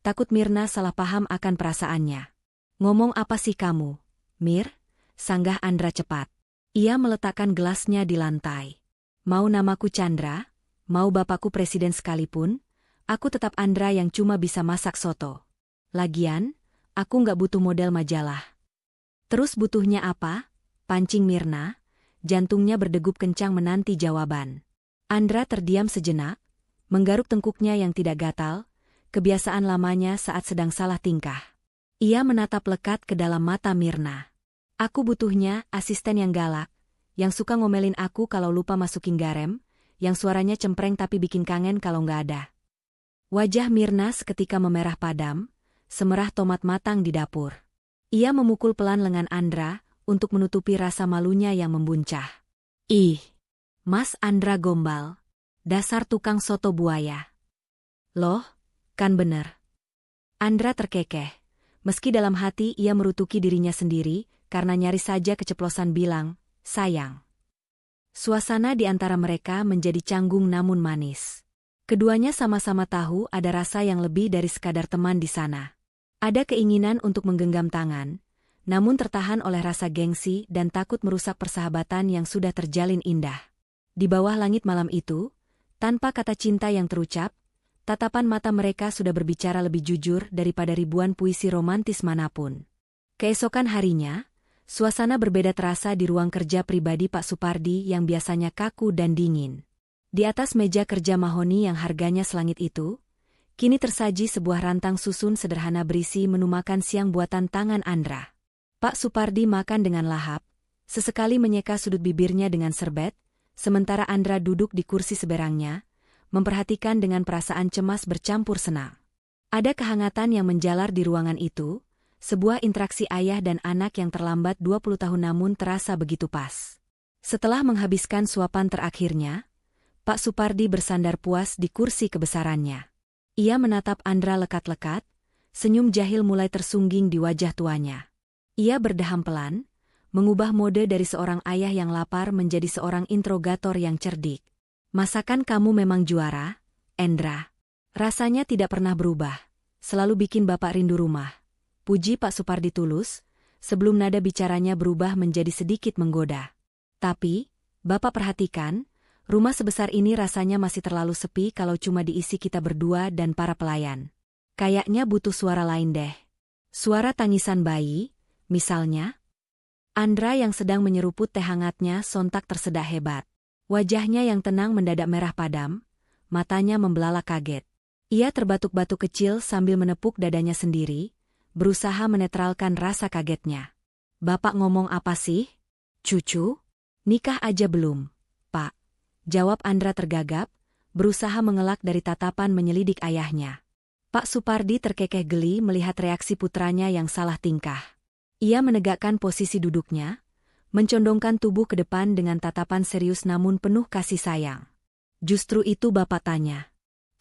Takut Mirna salah paham akan perasaannya. Ngomong apa sih kamu, Mir? Sanggah Andra cepat. Ia meletakkan gelasnya di lantai. Mau namaku Chandra, mau bapakku presiden sekalipun, aku tetap Andra yang cuma bisa masak soto. Lagian, aku nggak butuh model majalah. Terus butuhnya apa? Pancing Mirna, jantungnya berdegup kencang menanti jawaban. Andra terdiam sejenak, menggaruk tengkuknya yang tidak gatal, kebiasaan lamanya saat sedang salah tingkah. Ia menatap lekat ke dalam mata Mirna. Aku butuhnya asisten yang galak, yang suka ngomelin aku kalau lupa masukin garam, yang suaranya cempreng tapi bikin kangen kalau nggak ada. Wajah Mirna seketika memerah padam, semerah tomat matang di dapur. Ia memukul pelan lengan Andra untuk menutupi rasa malunya yang membuncah. Ih, Mas Andra gombal. Dasar tukang soto buaya. Loh, kan bener. Andra terkekeh. Meski dalam hati ia merutuki dirinya sendiri, karena nyaris saja keceplosan bilang, sayang. Suasana di antara mereka menjadi canggung namun manis. Keduanya sama-sama tahu ada rasa yang lebih dari sekadar teman di sana. Ada keinginan untuk menggenggam tangan, namun tertahan oleh rasa gengsi dan takut merusak persahabatan yang sudah terjalin indah. Di bawah langit malam itu, tanpa kata cinta yang terucap, tatapan mata mereka sudah berbicara lebih jujur daripada ribuan puisi romantis manapun. Keesokan harinya, suasana berbeda terasa di ruang kerja pribadi Pak Supardi yang biasanya kaku dan dingin. Di atas meja kerja mahoni yang harganya selangit itu, kini tersaji sebuah rantang susun sederhana berisi menu makan siang buatan tangan Andra. Pak Supardi makan dengan lahap, sesekali menyeka sudut bibirnya dengan serbet, sementara Andra duduk di kursi seberangnya, memperhatikan dengan perasaan cemas bercampur senang. Ada kehangatan yang menjalar di ruangan itu, sebuah interaksi ayah dan anak yang terlambat 20 tahun namun terasa begitu pas. Setelah menghabiskan suapan terakhirnya, Pak Supardi bersandar puas di kursi kebesarannya. Ia menatap Andra lekat-lekat, senyum jahil mulai tersungging di wajah tuanya. Ia berdeham pelan, mengubah mode dari seorang ayah yang lapar menjadi seorang interrogator yang cerdik. Masakan kamu memang juara, Endra. Rasanya tidak pernah berubah, selalu bikin Bapak rindu rumah. Puji Pak Supardi tulus, sebelum nada bicaranya berubah menjadi sedikit menggoda. Tapi, Bapak perhatikan, rumah sebesar ini rasanya masih terlalu sepi kalau cuma diisi kita berdua dan para pelayan. Kayaknya butuh suara lain deh. Suara tangisan bayi, misalnya. Andra yang sedang menyeruput teh hangatnya sontak tersedak hebat. Wajahnya yang tenang mendadak merah padam, matanya membelalak kaget. Ia terbatuk-batuk kecil sambil menepuk dadanya sendiri, berusaha menetralkan rasa kagetnya. Bapak ngomong apa sih? Cucu? Nikah aja belum, Pak. Jawab Andra tergagap, berusaha mengelak dari tatapan menyelidik ayahnya. Pak Supardi terkekeh geli melihat reaksi putranya yang salah tingkah. Ia menegakkan posisi duduknya, mencondongkan tubuh ke depan dengan tatapan serius namun penuh kasih sayang. Justru itu Bapak tanya.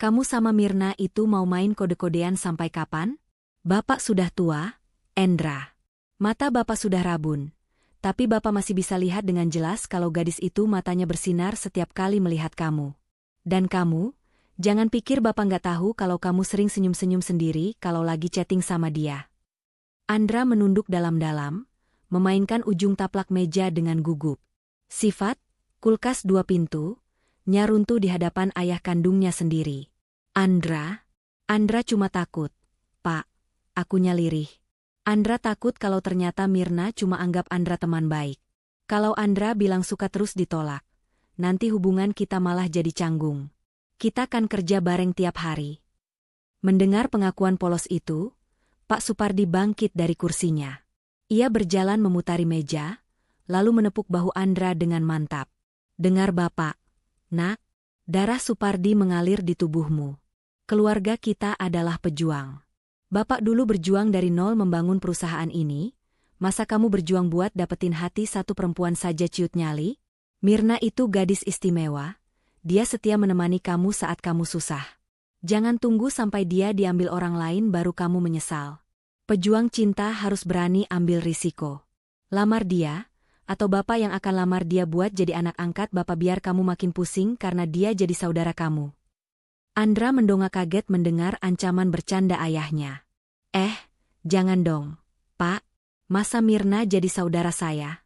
Kamu sama Mirna itu mau main kode-kodean sampai kapan? Bapak sudah tua, Endra. Mata Bapak sudah rabun. Tapi Bapak masih bisa lihat dengan jelas kalau gadis itu matanya bersinar setiap kali melihat kamu. Dan kamu, jangan pikir Bapak nggak tahu kalau kamu sering senyum-senyum sendiri kalau lagi chatting sama dia. Andra menunduk dalam-dalam, memainkan ujung taplak meja dengan gugup. Sifat, kulkas 2 pintu, nyaruntuh di hadapan ayah kandungnya sendiri. Andra cuma takut. Pak. Akunya lirih. Andra takut kalau ternyata Mirna cuma anggap Andra teman baik. Kalau Andra bilang suka terus ditolak, nanti hubungan kita malah jadi canggung. Kita kan kerja bareng tiap hari. Mendengar pengakuan polos itu, Pak Supardi bangkit dari kursinya. Ia berjalan memutari meja, lalu menepuk bahu Andra dengan mantap. Dengar Bapak, Nak, darah Supardi mengalir di tubuhmu. Keluarga kita adalah pejuang. Bapak dulu berjuang dari nol membangun perusahaan ini, masa kamu berjuang buat dapetin hati satu perempuan saja ciut nyali? Mirna itu gadis istimewa, dia setia menemani kamu saat kamu susah. Jangan tunggu sampai dia diambil orang lain baru kamu menyesal. Pejuang cinta harus berani ambil risiko. Lamar dia, atau Bapak yang akan lamar dia buat jadi anak angkat Bapak biar kamu makin pusing karena dia jadi saudara kamu. Andra mendongak kaget mendengar ancaman bercanda ayahnya. Jangan dong, Pak. Masa Mirna jadi saudara saya?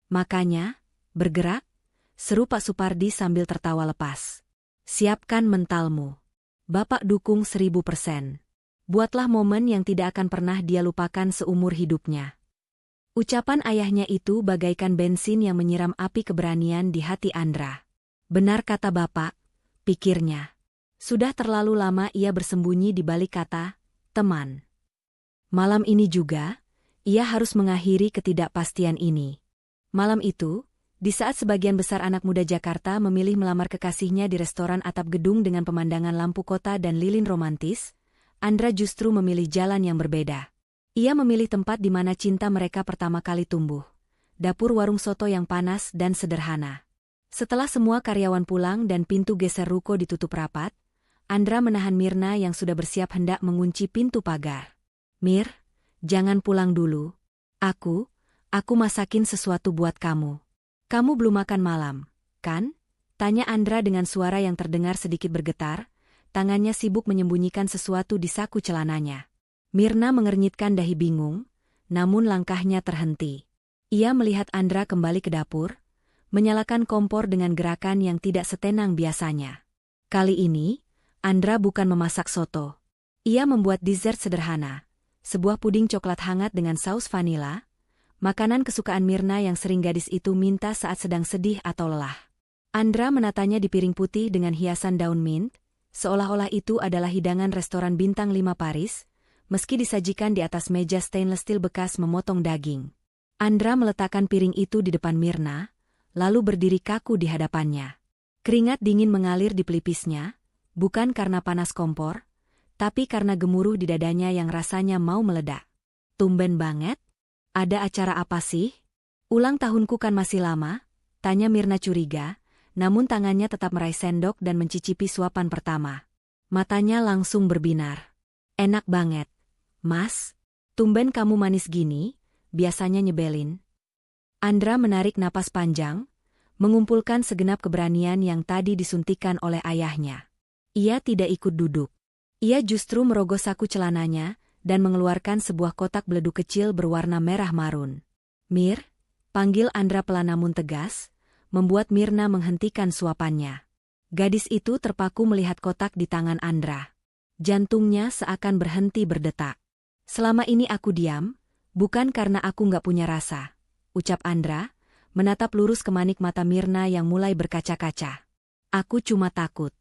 Makanya, bergerak, seru Pak Supardi sambil tertawa lepas. Siapkan mentalmu. Bapak dukung 1000%. Buatlah momen yang tidak akan pernah dia lupakan seumur hidupnya. Ucapan ayahnya itu bagaikan bensin yang menyiram api keberanian di hati Andra. Benar kata Bapak, pikirnya. Sudah terlalu lama ia bersembunyi di balik kata, teman. Malam ini juga, ia harus mengakhiri ketidakpastian ini. Malam itu, Di saat sebagian besar anak muda Jakarta memilih melamar kekasihnya di restoran atap gedung dengan pemandangan lampu kota dan lilin romantis, Andra justru memilih jalan yang berbeda. Ia memilih tempat di mana cinta mereka pertama kali tumbuh. Dapur warung soto yang panas dan sederhana. Setelah semua karyawan pulang dan pintu geser ruko ditutup rapat, Andra menahan Mirna yang sudah bersiap hendak mengunci pintu pagar. "Mir, jangan pulang dulu. Aku masakin sesuatu buat kamu. Kamu belum makan malam, kan?" tanya Andra dengan suara yang terdengar sedikit bergetar, tangannya sibuk menyembunyikan sesuatu di saku celananya. Mirna mengernyitkan dahi bingung, namun langkahnya terhenti. Ia melihat Andra kembali ke dapur, menyalakan kompor dengan gerakan yang tidak setenang biasanya. Kali ini, Andra bukan memasak soto. Ia membuat dessert sederhana, sebuah puding coklat hangat dengan saus vanila, makanan kesukaan Mirna yang sering gadis itu minta saat sedang sedih atau lelah. Andra menatanya di piring putih dengan hiasan daun mint, seolah-olah itu adalah hidangan restoran bintang 5 Paris, meski disajikan di atas meja stainless steel bekas memotong daging. Andra meletakkan piring itu di depan Mirna, lalu berdiri kaku di hadapannya. Keringat dingin mengalir di pelipisnya, bukan karena panas kompor, tapi karena gemuruh di dadanya yang rasanya mau meledak. "Tumben banget? Ada acara apa sih?" "Ulang tahunku kan masih lama?" tanya Mirna curiga, namun tangannya tetap meraih sendok dan mencicipi suapan pertama. Matanya langsung berbinar. "Enak banget. Mas, tumben kamu manis gini, biasanya nyebelin." Andra menarik napas panjang, mengumpulkan segenap keberanian yang tadi disuntikan oleh ayahnya. Ia tidak ikut duduk. Ia justru merogoh saku celananya dan mengeluarkan sebuah kotak beleduk kecil berwarna merah marun. "Mir," panggil Andra pelan namun tegas, membuat Mirna menghentikan suapannya. Gadis itu terpaku melihat kotak di tangan Andra. Jantungnya seakan berhenti berdetak. "Selama ini aku diam, bukan karena aku nggak punya rasa," ucap Andra, menatap lurus ke manik mata Mirna yang mulai berkaca-kaca. "Aku cuma takut.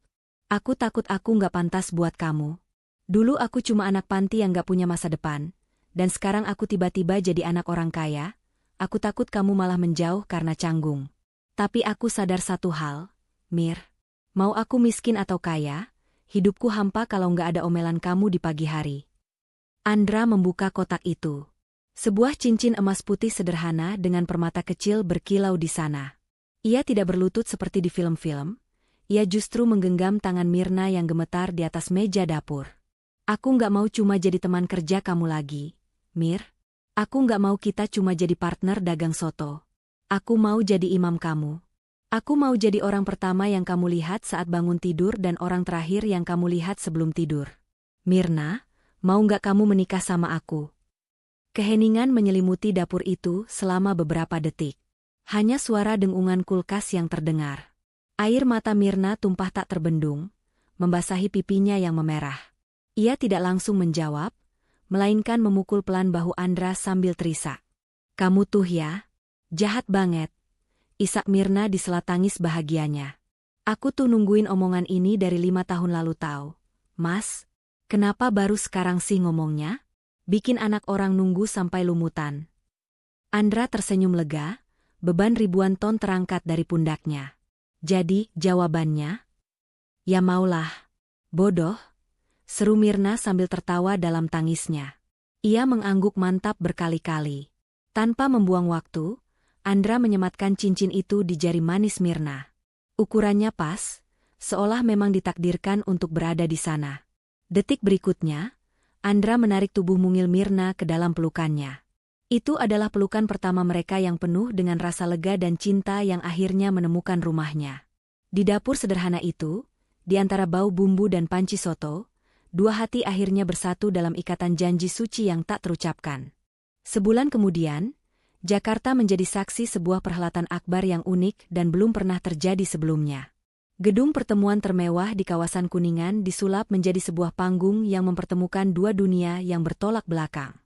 Aku takut aku nggak pantas buat kamu. Dulu aku cuma anak panti yang gak punya masa depan, dan sekarang aku tiba-tiba jadi anak orang kaya. Aku takut kamu malah menjauh karena canggung. Tapi aku sadar satu hal, Mir. Mau aku miskin atau kaya, hidupku hampa kalau gak ada omelan kamu di pagi hari." Andra membuka kotak itu. Sebuah cincin emas putih sederhana dengan permata kecil berkilau di sana. Ia tidak berlutut seperti di film-film. Ia justru menggenggam tangan Mirna yang gemetar di atas meja dapur. "Aku nggak mau cuma jadi teman kerja kamu lagi, Mir. Aku nggak mau kita cuma jadi partner dagang soto. Aku mau jadi imam kamu. Aku mau jadi orang pertama yang kamu lihat saat bangun tidur dan orang terakhir yang kamu lihat sebelum tidur. Mirna, mau nggak kamu menikah sama aku?" Keheningan menyelimuti dapur itu selama beberapa detik. Hanya suara dengungan kulkas yang terdengar. Air mata Mirna tumpah tak terbendung, membasahi pipinya yang memerah. Ia tidak langsung menjawab, melainkan memukul pelan bahu Andra sambil terisak. "Kamu tuh ya, jahat banget," isak Mirna di sela tangis bahagianya. "Aku tuh nungguin omongan ini dari 5 tahun lalu tahu. Mas, kenapa baru sekarang sih ngomongnya? Bikin anak orang nunggu sampai lumutan." Andra tersenyum lega, beban ribuan ton terangkat dari pundaknya. "Jadi, jawabannya?" "Ya maulah. Bodoh," seru Mirna sambil tertawa dalam tangisnya. Ia mengangguk mantap berkali-kali. Tanpa membuang waktu, Andra menyematkan cincin itu di jari manis Mirna. Ukurannya pas, seolah memang ditakdirkan untuk berada di sana. Detik berikutnya, Andra menarik tubuh mungil Mirna ke dalam pelukannya. Itu adalah pelukan pertama mereka yang penuh dengan rasa lega dan cinta yang akhirnya menemukan rumahnya. Di dapur sederhana itu, di antara bau bumbu dan panci soto, dua hati akhirnya bersatu dalam ikatan janji suci yang tak terucapkan. Sebulan kemudian, Jakarta menjadi saksi sebuah perhelatan akbar yang unik dan belum pernah terjadi sebelumnya. Gedung pertemuan termewah di kawasan Kuningan disulap menjadi sebuah panggung yang mempertemukan dua dunia yang bertolak belakang.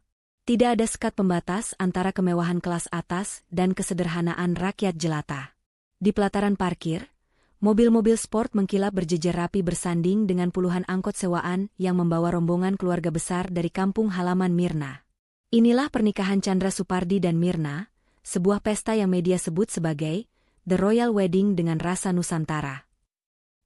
Tidak ada sekat pembatas antara kemewahan kelas atas dan kesederhanaan rakyat jelata. Di pelataran parkir, mobil-mobil sport mengkilap berjejer rapi bersanding dengan puluhan angkot sewaan yang membawa rombongan keluarga besar dari kampung halaman Mirna. Inilah pernikahan Chandra Supardi dan Mirna, sebuah pesta yang media sebut sebagai The Royal Wedding dengan rasa Nusantara.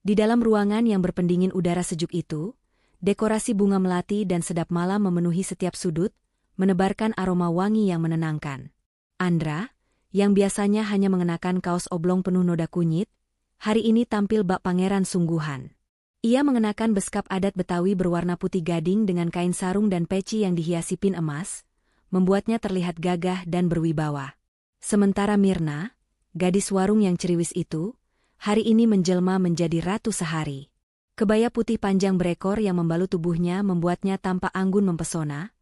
Di dalam ruangan yang berpendingin udara sejuk itu, dekorasi bunga melati dan sedap malam memenuhi setiap sudut, menebarkan aroma wangi yang menenangkan. Andra, yang biasanya hanya mengenakan kaos oblong penuh noda kunyit, hari ini tampil bak pangeran sungguhan. Ia mengenakan beskap adat Betawi berwarna putih gading dengan kain sarung dan peci yang dihiasi pin emas, membuatnya terlihat gagah dan berwibawa. Sementara Mirna, gadis warung yang ceriwis itu, hari ini menjelma menjadi ratu sehari. Kebaya putih panjang berekor yang membalut tubuhnya membuatnya tampak anggun mempesona,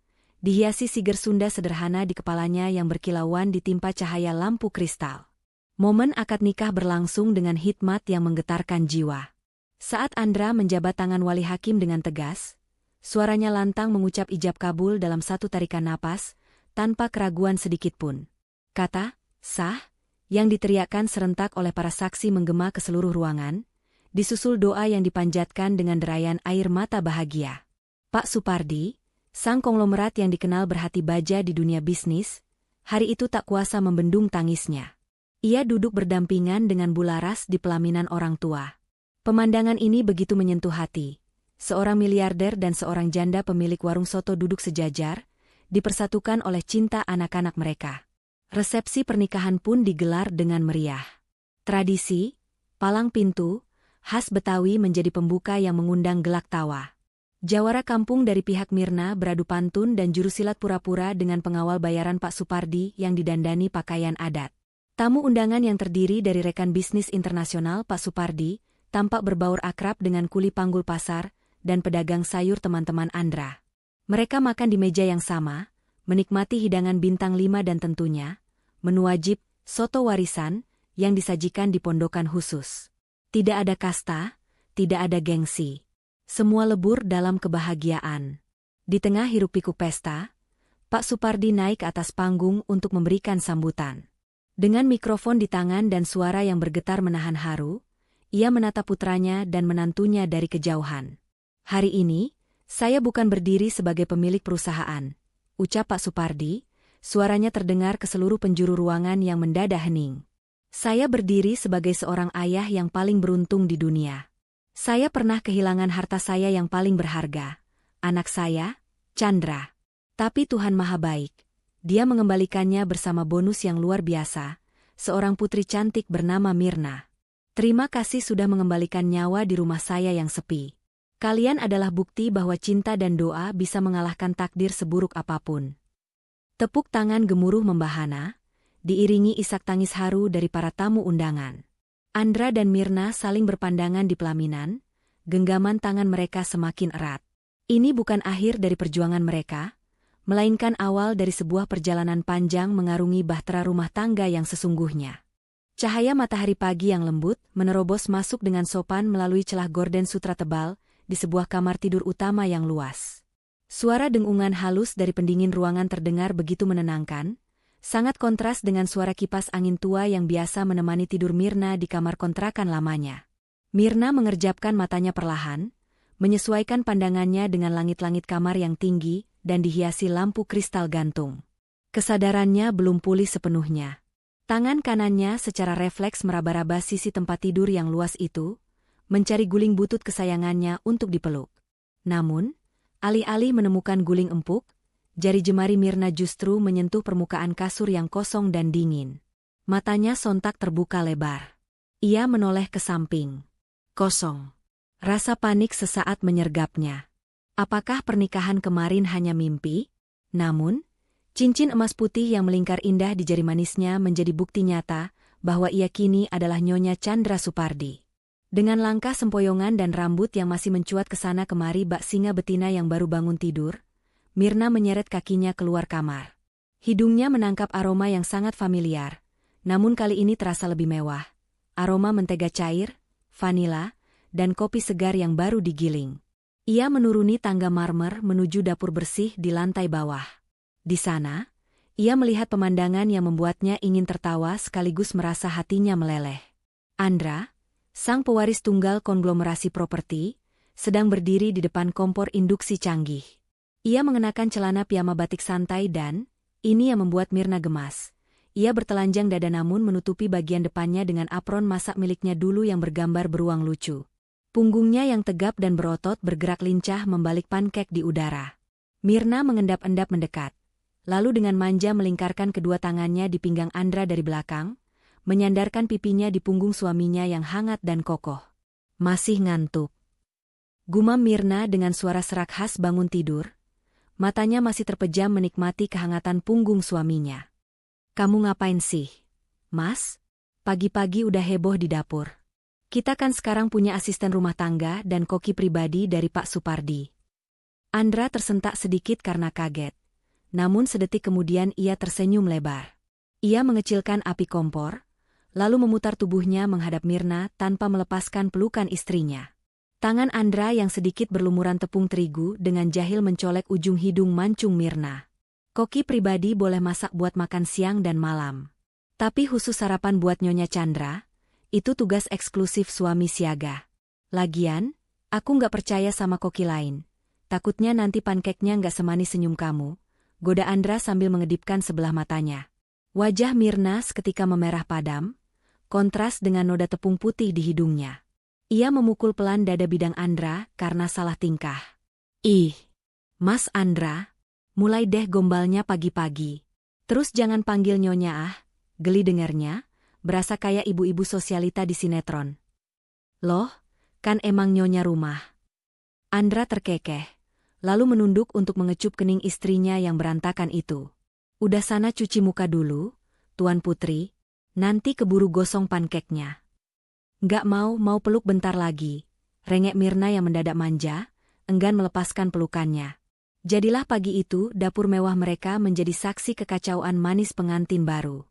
dihiasi siger Sunda sederhana di kepalanya yang berkilauan ditimpa cahaya lampu kristal. Momen akad nikah berlangsung dengan hikmat yang menggetarkan jiwa. Saat Andra menjabat tangan wali hakim dengan tegas, suaranya lantang mengucap ijab kabul dalam satu tarikan napas, tanpa keraguan sedikitpun. Kata, sah, yang diteriakkan serentak oleh para saksi menggema ke seluruh ruangan, disusul doa yang dipanjatkan dengan derayan air mata bahagia. Pak Supardi, sang konglomerat yang dikenal berhati baja di dunia bisnis, hari itu tak kuasa membendung tangisnya. Ia duduk berdampingan dengan Bularas di pelaminan orang tua. Pemandangan ini begitu menyentuh hati. Seorang miliarder dan seorang janda pemilik warung soto duduk sejajar, dipersatukan oleh cinta anak-anak mereka. Resepsi pernikahan pun digelar dengan meriah. Tradisi, palang pintu, khas Betawi menjadi pembuka yang mengundang gelak tawa. Jawara kampung dari pihak Mirna beradu pantun dan jurusilat pura-pura dengan pengawal bayaran Pak Supardi yang didandani pakaian adat. Tamu undangan yang terdiri dari rekan bisnis internasional Pak Supardi, tampak berbaur akrab dengan kuli panggul pasar dan pedagang sayur teman-teman Andra. Mereka makan di meja yang sama, menikmati hidangan bintang 5 dan tentunya, menu wajib, soto warisan, yang disajikan di pondokan khusus. Tidak ada kasta, tidak ada gengsi. Semua lebur dalam kebahagiaan. Di tengah hiruk-pikuk pesta, Pak Supardi naik ke atas panggung untuk memberikan sambutan. Dengan mikrofon di tangan dan suara yang bergetar menahan haru, ia menatap putranya dan menantunya dari kejauhan. Hari ini, saya bukan berdiri sebagai pemilik perusahaan, ucap Pak Supardi, suaranya terdengar ke seluruh penjuru ruangan yang mendadak hening. Saya berdiri sebagai seorang ayah yang paling beruntung di dunia. Saya pernah kehilangan harta saya yang paling berharga, anak saya, Chandra. Tapi Tuhan Maha Baik, Dia mengembalikannya bersama bonus yang luar biasa, seorang putri cantik bernama Mirna. Terima kasih sudah mengembalikan nyawa di rumah saya yang sepi. Kalian adalah bukti bahwa cinta dan doa bisa mengalahkan takdir seburuk apapun. Tepuk tangan gemuruh membahana, diiringi isak tangis haru dari para tamu undangan. Andra dan Mirna saling berpandangan di pelaminan, genggaman tangan mereka semakin erat. Ini bukan akhir dari perjuangan mereka, melainkan awal dari sebuah perjalanan panjang mengarungi bahtera rumah tangga yang sesungguhnya. Cahaya matahari pagi yang lembut menerobos masuk dengan sopan melalui celah gorden sutra tebal di sebuah kamar tidur utama yang luas. Suara dengungan halus dari pendingin ruangan terdengar begitu menenangkan, sangat kontras dengan suara kipas angin tua yang biasa menemani tidur Mirna di kamar kontrakan lamanya. Mirna mengerjapkan matanya perlahan, menyesuaikan pandangannya dengan langit-langit kamar yang tinggi dan dihiasi lampu kristal gantung. Kesadarannya belum pulih sepenuhnya. Tangan kanannya secara refleks meraba-raba sisi tempat tidur yang luas itu, mencari guling butut kesayangannya untuk dipeluk. Namun, alih-alih menemukan guling empuk, jari jemari Mirna justru menyentuh permukaan kasur yang kosong dan dingin. Matanya sontak terbuka lebar. Ia menoleh ke samping. Kosong. Rasa panik sesaat menyergapnya. Apakah pernikahan kemarin hanya mimpi? Namun, cincin emas putih yang melingkar indah di jari manisnya menjadi bukti nyata bahwa ia kini adalah Nyonya Chandra Supardi. Dengan langkah sempoyongan dan rambut yang masih mencuat ke sana kemari bak singa betina yang baru bangun tidur, Mirna menyeret kakinya keluar kamar. Hidungnya menangkap aroma yang sangat familiar, namun kali ini terasa lebih mewah. Aroma mentega cair, vanila, dan kopi segar yang baru digiling. Ia menuruni tangga marmer menuju dapur bersih di lantai bawah. Di sana, ia melihat pemandangan yang membuatnya ingin tertawa sekaligus merasa hatinya meleleh. Andra, sang pewaris tunggal konglomerasi properti, sedang berdiri di depan kompor induksi canggih. Ia mengenakan celana piyama batik santai dan, ini yang membuat Mirna gemas, Ia bertelanjang dada namun menutupi bagian depannya dengan apron masak miliknya dulu yang bergambar beruang lucu. Punggungnya yang tegap dan berotot bergerak lincah membalik pankek di udara. Mirna mengendap-endap mendekat. Lalu dengan manja melingkarkan kedua tangannya di pinggang Andra dari belakang, menyandarkan pipinya di punggung suaminya yang hangat dan kokoh. Masih ngantuk. Gumam Mirna dengan suara serak khas bangun tidur. Matanya masih terpejam menikmati kehangatan punggung suaminya. Kamu ngapain sih, Mas? Pagi-pagi udah heboh di dapur. Kita kan sekarang punya asisten rumah tangga dan koki pribadi dari Pak Supardi. Andra tersentak sedikit karena kaget. Namun sedetik kemudian ia tersenyum lebar. Ia mengecilkan api kompor, lalu memutar tubuhnya menghadap Mirna tanpa melepaskan pelukan istrinya. Tangan Andra yang sedikit berlumuran tepung terigu dengan jahil mencolek ujung hidung mancung Mirna. Koki pribadi boleh masak buat makan siang dan malam. Tapi khusus sarapan buat Nyonya Chandra, itu tugas eksklusif suami siaga. Lagian, aku nggak percaya sama koki lain. Takutnya nanti pankeknya nggak semanis senyum kamu, goda Andra sambil mengedipkan sebelah matanya. Wajah Mirna seketika memerah padam, kontras dengan noda tepung putih di hidungnya. Ia memukul pelan dada bidang Andra karena salah tingkah. Ih, Mas Andra, mulai deh gombalnya pagi-pagi. Terus jangan panggil Nyonya ah, geli dengarnya, berasa kayak ibu-ibu sosialita di sinetron. Loh, kan emang Nyonya rumah. Andra terkekeh, lalu menunduk untuk mengecup kening istrinya yang berantakan itu. Udah sana cuci muka dulu, Tuan Putri, nanti keburu gosong pankeknya. Nggak mau peluk bentar lagi, rengek Mirna yang mendadak manja, enggan melepaskan pelukannya. Jadilah pagi itu dapur mewah mereka menjadi saksi kekacauan manis pengantin baru.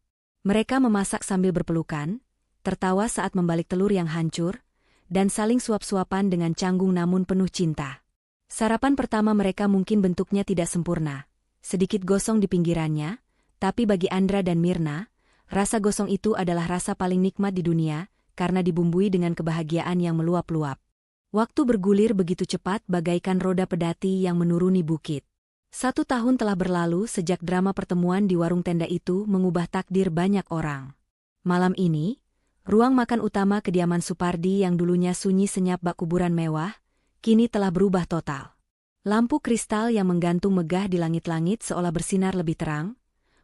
Mereka memasak sambil berpelukan, tertawa saat membalik telur yang hancur, dan saling suap-suapan dengan canggung namun penuh cinta. Sarapan pertama mereka mungkin bentuknya tidak sempurna, sedikit gosong di pinggirannya, tapi bagi Andra dan Mirna, rasa gosong itu adalah rasa paling nikmat di dunia, karena dibumbui dengan kebahagiaan yang meluap-luap. Waktu bergulir begitu cepat bagaikan roda pedati yang menuruni bukit. 1 tahun telah berlalu sejak drama pertemuan di warung tenda itu mengubah takdir banyak orang. Malam ini, ruang makan utama kediaman Supardi yang dulunya sunyi senyap bak kuburan mewah, kini telah berubah total. Lampu kristal yang menggantung megah di langit-langit seolah bersinar lebih terang,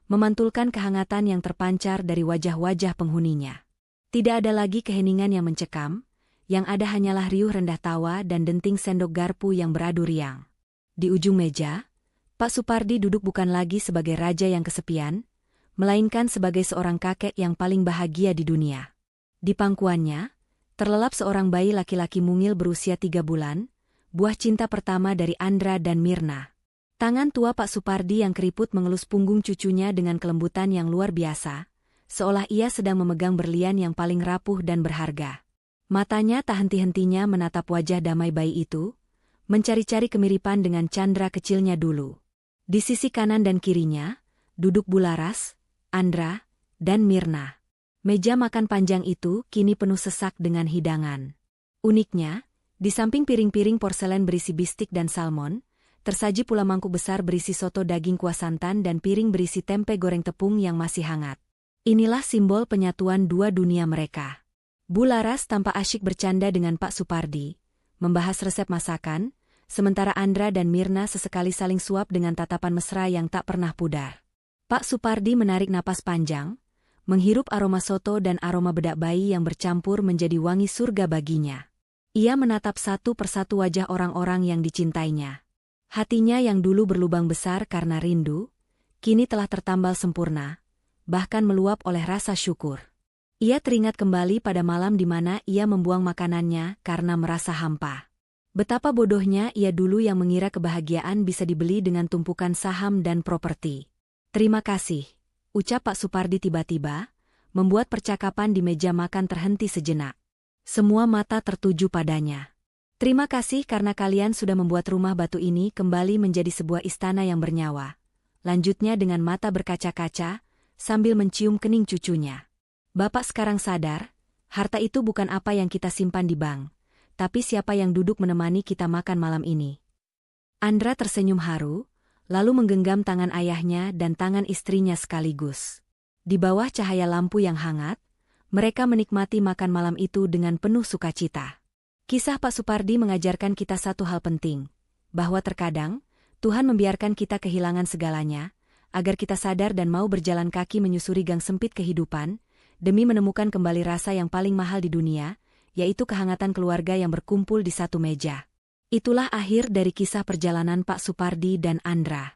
memantulkan kehangatan yang terpancar dari wajah-wajah penghuninya. Tidak ada lagi keheningan yang mencekam, yang ada hanyalah riuh rendah tawa dan denting sendok garpu yang beradu riang. Di ujung meja, Pak Supardi duduk bukan lagi sebagai raja yang kesepian, melainkan sebagai seorang kakek yang paling bahagia di dunia. Di pangkuannya, terlelap seorang bayi laki-laki mungil berusia 3 bulan, buah cinta pertama dari Andra dan Mirna. Tangan tua Pak Supardi yang keriput mengelus punggung cucunya dengan kelembutan yang luar biasa, seolah ia sedang memegang berlian yang paling rapuh dan berharga. Matanya tak henti-hentinya menatap wajah damai bayi itu, mencari-cari kemiripan dengan Chandra kecilnya dulu. Di sisi kanan dan kirinya, duduk Bularas, Andra, dan Mirna. Meja makan panjang itu kini penuh sesak dengan hidangan. Uniknya, di samping piring-piring porselen berisi bistik dan salmon, tersaji pula mangkuk besar berisi soto daging kuah santan dan piring berisi tempe goreng tepung yang masih hangat. Inilah simbol penyatuan dua dunia mereka. Bularas tampak asyik bercanda dengan Pak Supardi, membahas resep masakan, sementara Andra dan Mirna sesekali saling suap dengan tatapan mesra yang tak pernah pudar. Pak Supardi menarik napas panjang, menghirup aroma soto dan aroma bedak bayi yang bercampur menjadi wangi surga baginya. Ia menatap satu persatu wajah orang-orang yang dicintainya. Hatinya yang dulu berlubang besar karena rindu, kini telah tertambal sempurna, bahkan meluap oleh rasa syukur. Ia teringat kembali pada malam di mana ia membuang makanannya karena merasa hampa. Betapa bodohnya ia dulu yang mengira kebahagiaan bisa dibeli dengan tumpukan saham dan properti. Terima kasih, ucap Pak Supardi tiba-tiba, membuat percakapan di meja makan terhenti sejenak. Semua mata tertuju padanya. Terima kasih karena kalian sudah membuat rumah batu ini kembali menjadi sebuah istana yang bernyawa. Lanjutnya dengan mata berkaca-kaca, sambil mencium kening cucunya. Bapak sekarang sadar, harta itu bukan apa yang kita simpan di bank, tapi siapa yang duduk menemani kita makan malam ini. Andra tersenyum haru, lalu menggenggam tangan ayahnya dan tangan istrinya sekaligus. Di bawah cahaya lampu yang hangat, mereka menikmati makan malam itu dengan penuh sukacita. Kisah Pak Supardi mengajarkan kita satu hal penting, bahwa terkadang Tuhan membiarkan kita kehilangan segalanya, agar kita sadar dan mau berjalan kaki menyusuri gang sempit kehidupan, demi menemukan kembali rasa yang paling mahal di dunia, yaitu kehangatan keluarga yang berkumpul di satu meja. Itulah akhir dari kisah perjalanan Pak Supardi dan Andra.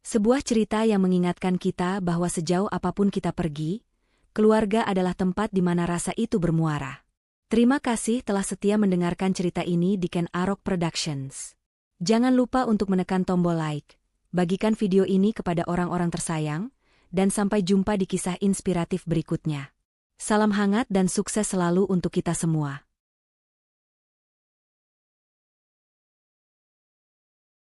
Sebuah cerita yang mengingatkan kita bahwa sejauh apapun kita pergi, keluarga adalah tempat di mana rasa itu bermuara. Terima kasih telah setia mendengarkan cerita ini di Ken Arok Productions. Jangan lupa untuk menekan tombol like, bagikan video ini kepada orang-orang tersayang, dan sampai jumpa di kisah inspiratif berikutnya. Salam hangat dan sukses selalu untuk kita semua.